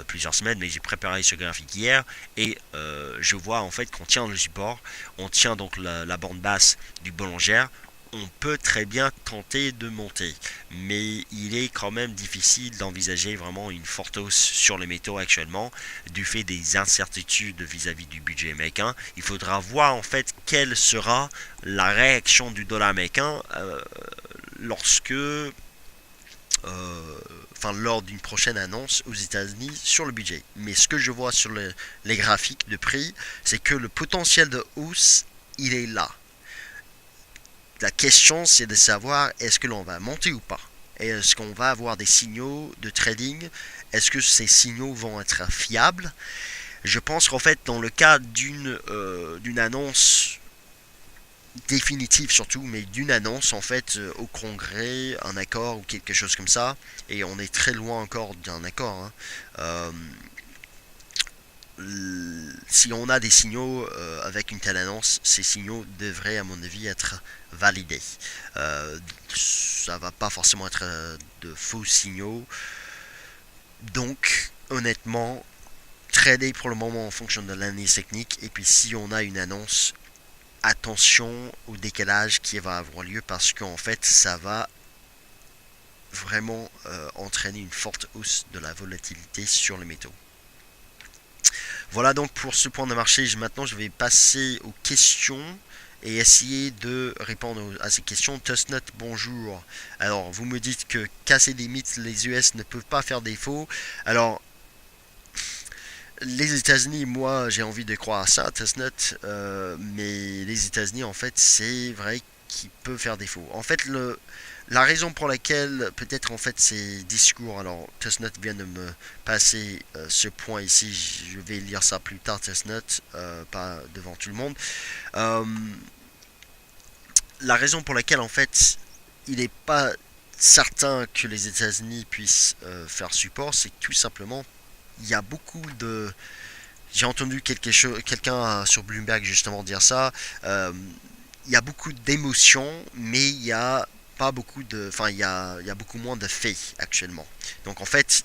Speaker 1: plusieurs semaines, mais j'ai préparé ce graphique hier et je vois en fait qu'on tient le support, on tient donc la bande basse du Bollinger. On peut très bien tenter de monter, mais il est quand même difficile d'envisager vraiment une forte hausse sur les métaux actuellement du fait des incertitudes vis-à-vis du budget américain. Il faudra voir en fait quelle sera la réaction du dollar américain lorsque lors d'une prochaine annonce aux États-Unis sur le budget. Mais ce que je vois sur les graphiques de prix, c'est que le potentiel de hausse, il est là. La question, c'est de savoir est-ce que l'on va monter ou pas. Et est-ce qu'on va avoir des signaux de trading? Est-ce que ces signaux vont être fiables? Je pense qu'en fait, dans le cas d'une annonce définitive surtout, mais d'une annonce en fait au Congrès, un accord ou quelque chose comme ça, et on est très loin encore d'un accord, hein. Si on a des signaux avec une telle annonce, ces signaux devraient à mon avis être validés. Ça va pas forcément être de faux signaux. Donc honnêtement, trader pour le moment en fonction de l'analyse technique, et puis si on a une annonce, attention au décalage qui va avoir lieu parce qu'en fait ça va vraiment entraîner une forte hausse de la volatilité sur les métaux. Voilà donc pour ce point de marché. Maintenant je vais passer aux questions et essayer de répondre à ces questions. Tusnut, bonjour. Alors vous me dites que casser des mythes, les US ne peuvent pas faire défaut. Alors les États-Unis, moi j'ai envie de croire à ça, Tusnut, mais les États-Unis en fait c'est vrai qu'ils peuvent faire défaut. En fait la raison pour laquelle peut-être en fait ces discours, alors Tusnut vient de me passer ce point ici, je vais lire ça plus tard Tusnut, pas devant tout le monde. La raison pour laquelle en fait il n'est pas certain que les États-Unis puissent faire support, c'est que tout simplement il y a beaucoup de... J'ai entendu quelqu'un sur Bloomberg justement dire ça, il y a beaucoup d'émotions, mais il y a pas beaucoup de, il y a beaucoup moins de faits actuellement. Donc en fait,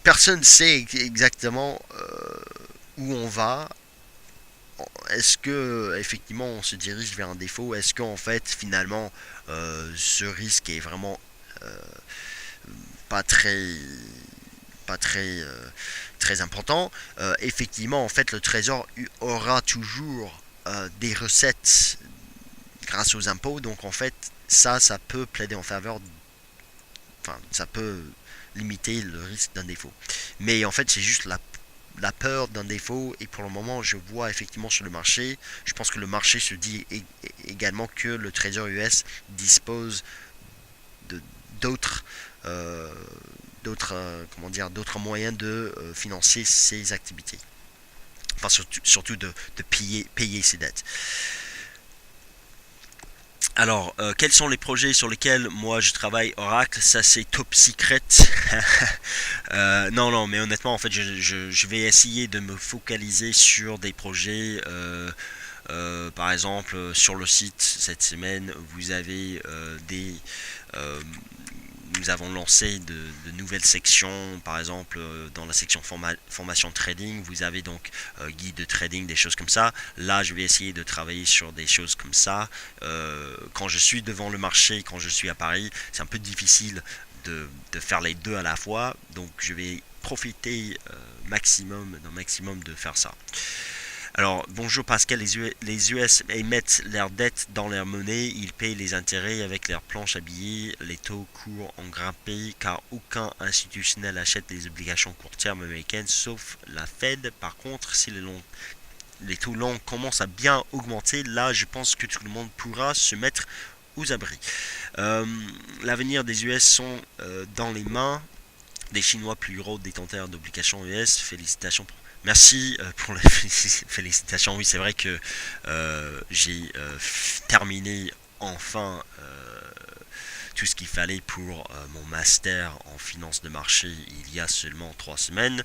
Speaker 1: personne ne sait exactement où on va est-ce que effectivement on se dirige vers un défaut? Est-ce qu'en fait finalement ce risque est vraiment euh, pas très pas très très important? Effectivement en fait le trésor aura toujours des recettes grâce aux impôts, donc en fait ça peut plaider en faveur, enfin ça peut limiter le risque d'un défaut. Mais en fait c'est juste la peur d'un défaut, et pour le moment je vois effectivement sur le marché, je pense que le marché se dit également que le Trésor US dispose de d'autres euh, comment dire, d'autres moyens de financer ses activités, enfin surtout de payer ses dettes. Alors, quels sont les projets sur lesquels moi je travaille Oracle? Ça c'est top secret. Non, non, mais honnêtement, en fait, je vais essayer de me focaliser sur des projets. Par exemple, sur le site cette semaine, vous avez euh, nous avons lancé de nouvelles sections. Par exemple, dans la section formation trading, vous avez donc guide de trading, des choses comme ça. Là, je vais essayer de travailler sur des choses comme ça. Quand je suis devant le marché, quand je suis à Paris, c'est un peu difficile de faire les deux à la fois. Donc, je vais profiter d'un maximum de faire ça. Alors, bonjour Pascal, les US émettent leurs dettes dans leur monnaie, ils payent les intérêts avec leurs planches à billets, les taux courts ont grimpé car aucun institutionnel achète des obligations court terme américaines sauf la Fed. Par contre, si les taux longs commencent à bien augmenter, là je pense que tout le monde pourra se mettre aux abris. Euh, L'avenir des US sont dans les mains des Chinois, plus gros détenteurs d'obligations US. Félicitations. Merci pour les félicitations. Oui, c'est vrai que j'ai terminé enfin tout ce qu'il fallait pour mon master en finance de marché il y a seulement 3 semaines.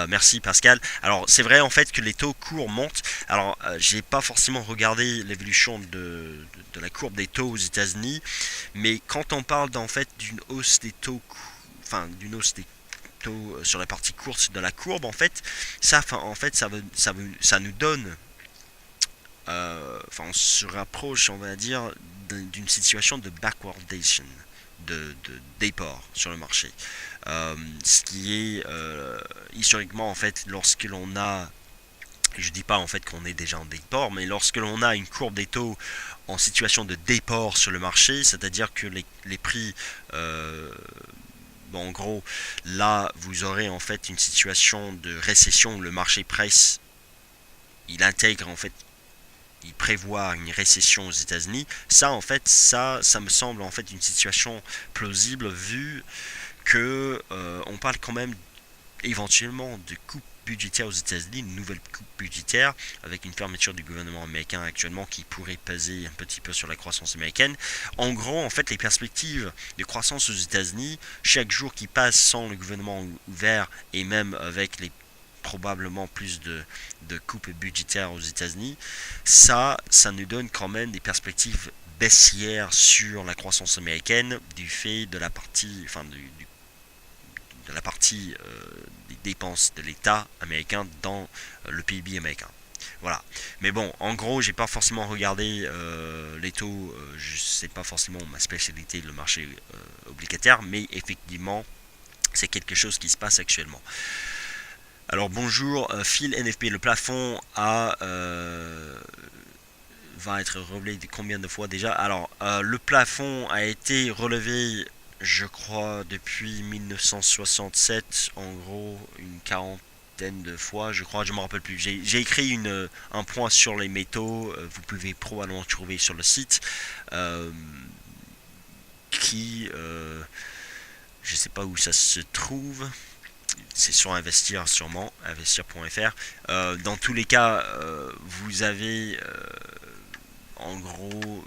Speaker 1: Merci Pascal. Alors c'est vrai en fait que les taux courts montent. Alors j'ai pas forcément regardé l'évolution de la courbe des taux aux États-Unis, mais quand on parle en fait d'une hausse des taux, enfin d'une hausse des taux sur la partie courte de la courbe, en fait, ça nous donne, on se rapproche, on va dire, d'une situation de backwardation, de déport sur le marché. Ce qui est historiquement, en fait, lorsque l'on a, je dis pas en fait qu'on est déjà en déport, mais lorsque l'on a une courbe des taux en situation de déport sur le marché, c'est-à-dire que les prix bon, en gros, là, vous aurez en fait une situation de récession où le marché presse, il intègre en fait, il prévoit une récession aux États-Unis. Ça, en fait, ça me semble en fait une situation plausible vu que on parle quand même éventuellement de coupe budgétaire aux États-Unis, une nouvelle coupe budgétaire avec une fermeture du gouvernement américain actuellement qui pourrait peser un petit peu sur la croissance américaine. En gros, en fait, les perspectives de croissance aux États-Unis, chaque jour qui passe sans le gouvernement ouvert et même avec les probablement plus de coupes budgétaires aux États-Unis, ça nous donne quand même des perspectives baissières sur la croissance américaine du fait de la partie, de la partie des dépenses de l'État américain dans le PIB américain. Voilà. Mais bon, en gros, j'ai pas forcément regardé les taux, sais pas forcément ma spécialité, le marché obligataire, mais effectivement, c'est quelque chose qui se passe actuellement. Alors bonjour, Phil NFP, le plafond va être relevé combien de fois déjà? Alors, le plafond a été relevé, je crois, depuis 1967, en gros, une quarantaine de fois, je crois, je me rappelle plus. J'ai écrit un point sur les métaux, vous pouvez probablement trouver sur le site, qui, je sais pas où ça se trouve. C'est sur Investir sûrement, investir.fr. Dans tous les cas, vous avez en gros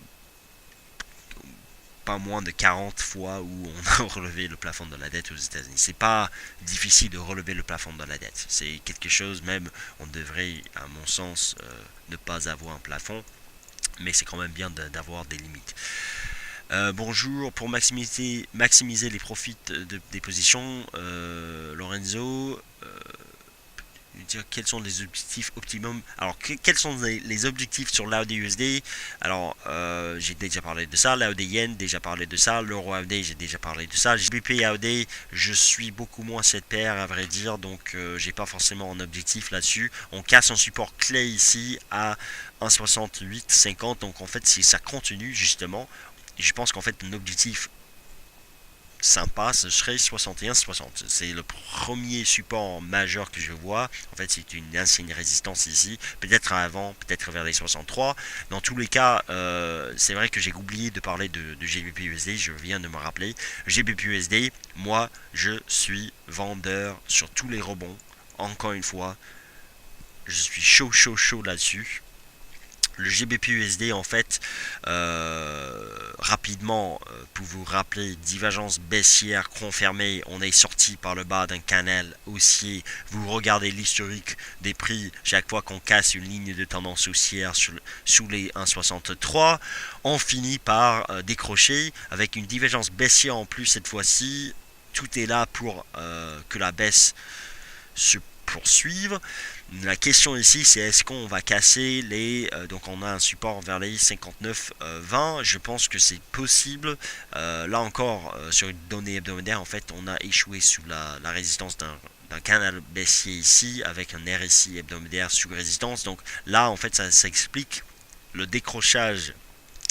Speaker 1: pas moins de 40 fois où on a relevé le plafond de la dette aux États-Unis. C'est pas difficile de relever le plafond de la dette. C'est quelque chose, même, on devrait, à mon sens, ne pas avoir un plafond, mais c'est quand même bien d'avoir des limites. Bonjour, pour maximiser les profits des positions, Lorenzo, dire quels sont les objectifs optimum. Alors quels sont les objectifs sur l'AUD-USD? Alors j'ai déjà parlé de ça, l'AUD-Yen déjà parlé de ça, l'Euro-AUD j'ai déjà parlé de ça, GBP-AUD je suis beaucoup moins cette paire à vrai dire, donc j'ai pas forcément un objectif là-dessus. On casse un support clé ici à 1,6850, donc en fait si ça continue justement, je pense qu'en fait un objectif sympa, ce serait 61-60. C'est le premier support majeur que je vois. En fait, c'est une ancienne résistance ici. Peut-être avant, peut-être vers les 63. Dans tous les cas, c'est vrai que j'ai oublié de parler de GBP-USD. Je viens de me rappeler. GBP-USD, moi, je suis vendeur sur tous les rebonds. Encore une fois, je suis chaud là-dessus. Le GBP-USD en fait rapidement pour vous rappeler, divergence baissière confirmée, on est sorti par le bas d'un canal haussier. Vous regardez l'historique des prix chaque fois qu'on casse une ligne de tendance haussière sous les 1,63, on finit par décrocher avec une divergence baissière en plus cette fois-ci. Tout est là pour que la baisse se poursuivre. La question ici, c'est est-ce qu'on va casser les... donc on a un support vers les 59,20. Je pense que c'est possible. Là encore, sur une donnée hebdomadaire, en fait, on a échoué sous la résistance d'un canal baissier ici, avec un RSI hebdomadaire sous résistance. Donc là, en fait, ça explique le décrochage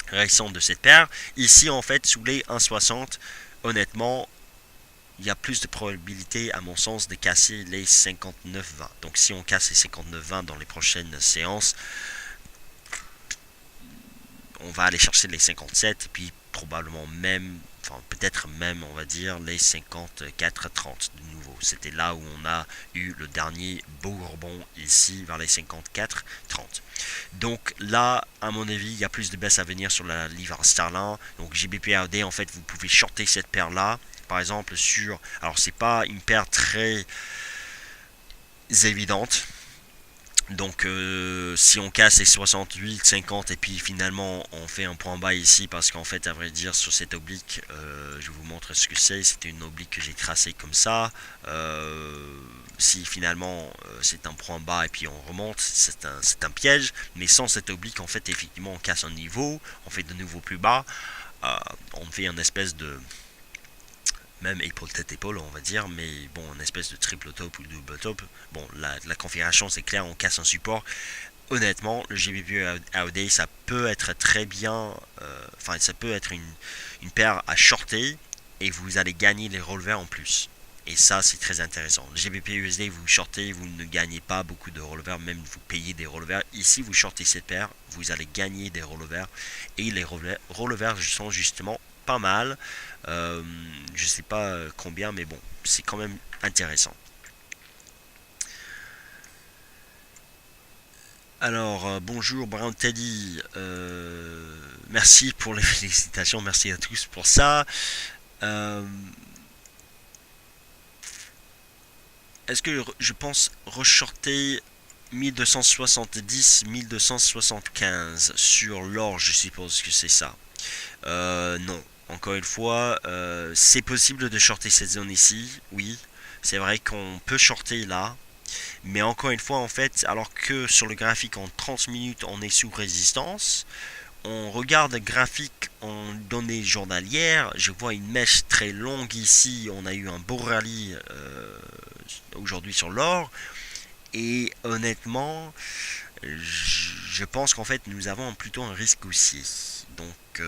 Speaker 1: récent de cette paire. Ici, en fait, sous les 1,60, honnêtement, il y a plus de probabilité, à mon sens, de casser les 59,20. Donc si on casse les 59,20 dans les prochaines séances, on va aller chercher les 57, et puis probablement même, enfin peut-être même, on va dire, les 54,30 de nouveau. C'était là où on a eu le dernier beau rebond ici, vers les 54,30. Donc là, à mon avis, il y a plus de baisse à venir sur la livre sterling. Donc GBP-AUD, en fait, vous pouvez shorter cette paire-là. Par exemple sur, alors c'est pas une paire très évidente, donc si on casse les 68, 50 et puis finalement on fait un point bas ici, parce qu'en fait à vrai dire sur cette oblique, je vous montre ce que c'était une oblique que j'ai tracée comme ça. Si finalement c'est un point bas et puis on remonte, c'est un piège, mais sans cette oblique en fait effectivement on casse un niveau, on fait de nouveau plus bas, on fait une espèce de même épaule tête épaule on va dire, mais bon, une espèce de triple top ou double top. Bon, la configuration c'est clair, on casse un support. Honnêtement, le GBP AUD ça peut être très bien, enfin ça peut être une paire à shorter et vous allez gagner les relevés en plus. Et ça c'est très intéressant. Le GBP USD vous shortez, vous ne gagnez pas beaucoup de relevés, même vous payez des relevés. Ici vous shortez cette paire, vous allez gagner des relevés et les relevés sont justement pas mal. Je sais pas combien, mais bon, c'est quand même intéressant. Alors, bonjour Brown Teddy, merci pour les félicitations, merci à tous pour ça. Est-ce que je pense reshorter 1270, 1275 sur l'or, je suppose que c'est ça. Non. Encore une fois, c'est possible de shorter cette zone ici, oui. C'est vrai qu'on peut shorter là. Mais encore une fois, en fait, alors que sur le graphique en 30 minutes, on est sous résistance. On regarde le graphique en données journalières. Je vois une mèche très longue ici. On a eu un beau rallye aujourd'hui sur l'or. Et honnêtement, je pense qu'en fait, nous avons plutôt un risque haussier. Donc,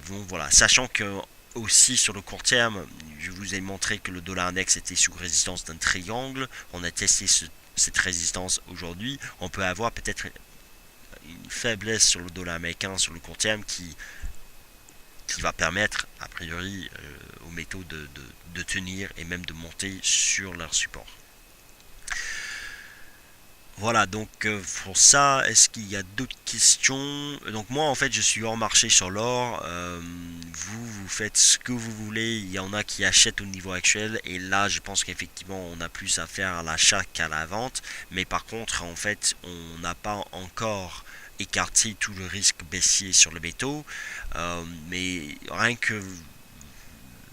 Speaker 1: bon, voilà. Sachant que aussi sur le court terme, je vous ai montré que le dollar index était sous résistance d'un triangle. On a testé cette résistance aujourd'hui. On peut avoir peut-être une faiblesse sur le dollar américain sur le court terme qui va permettre, a priori, aux métaux de tenir et même de monter sur leur support. Voilà, donc pour ça, est-ce qu'il y a d'autres questions? Donc moi en fait je suis hors marché sur l'or, vous faites ce que vous voulez, il y en a qui achètent au niveau actuel, et là je pense qu'effectivement on a plus à faire à l'achat qu'à la vente, mais par contre en fait on n'a pas encore écarté tout le risque baissier sur le métaux, mais rien que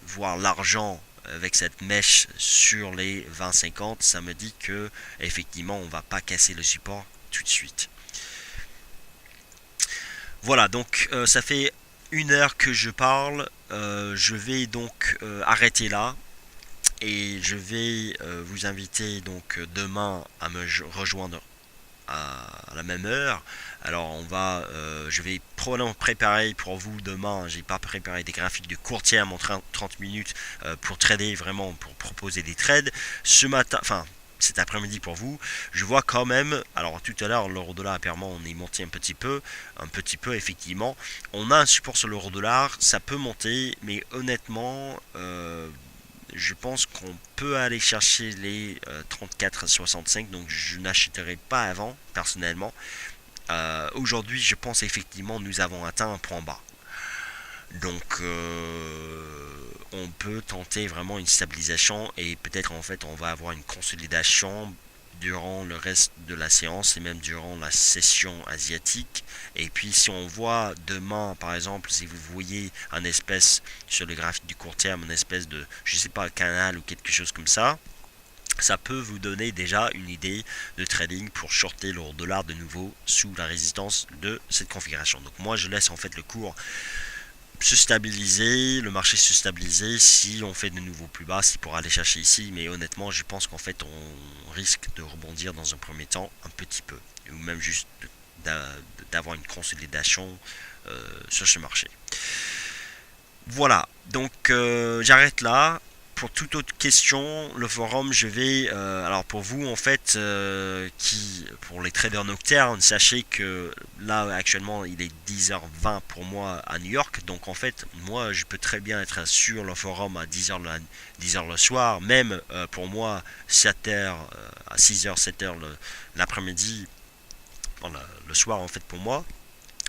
Speaker 1: voir l'argent avec cette mèche sur les 20-50, ça me dit que effectivement on va pas casser le support tout de suite. Voilà, donc ça fait 1 heure que je parle. Je vais donc arrêter là et je vais vous inviter donc demain à me rejoindre à la même heure. Alors je vais probablement préparer pour vous demain. J'ai pas préparé des graphiques de court terme en 30 minutes pour trader, vraiment pour proposer des trades. Ce matin, enfin cet après-midi pour vous, je vois quand même, alors tout à l'heure l'euro-dollar apparemment on est monté un petit peu effectivement. On a un support sur l'euro-dollar, ça peut monter, mais honnêtement je pense qu'on peut aller chercher les 34,65, donc je n'achèterai pas avant personnellement. Aujourd'hui je pense effectivement nous avons atteint un point bas. Donc on peut tenter vraiment une stabilisation et peut-être en fait on va avoir une consolidation durant le reste de la séance et même durant la session asiatique. Et puis si on voit demain par exemple, si vous voyez un espèce sur le graphique du court terme, une espèce de je sais pas canal ou quelque chose comme ça, ça peut vous donner déjà une idée de trading pour shorter l'euro-dollar de nouveau sous la résistance de cette configuration. Donc moi je laisse en fait le cours se stabiliser, le marché se stabiliser. Si on fait de nouveau plus bas, c'est pour aller chercher ici, mais honnêtement je pense qu'en fait on risque de rebondir dans un premier temps un petit peu, ou même juste d'avoir une consolidation sur ce marché. Voilà, donc j'arrête là. Pour toute autre question, le forum, je vais... alors pour vous, en fait, pour les traders nocturnes, sachez que là, actuellement, il est 10h20 pour moi à New York. Donc en fait, moi, je peux très bien être sur le forum à 10h le soir. Même pour moi, 7h, à 6h, 7h l'après-midi, le soir, en fait, pour moi.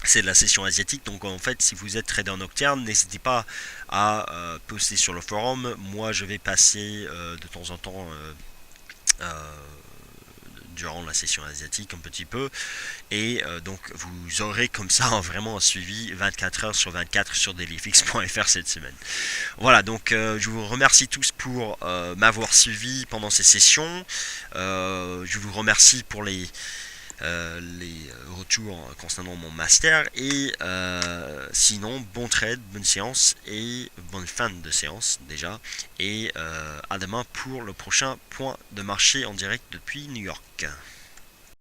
Speaker 1: C'est de la session asiatique, donc en fait si vous êtes trader nocturne, n'hésitez pas à poster sur le forum. Moi je vais passer de temps en temps durant la session asiatique un petit peu, et donc vous aurez comme ça vraiment un suivi 24 heures sur 24 sur dailyfix.fr cette semaine. Voilà, donc je vous remercie tous pour m'avoir suivi pendant ces sessions. Je vous remercie pour les retours concernant mon master, et sinon bon trade, bonne séance et bonne fin de séance déjà, et à demain pour le prochain point de marché en direct depuis New York.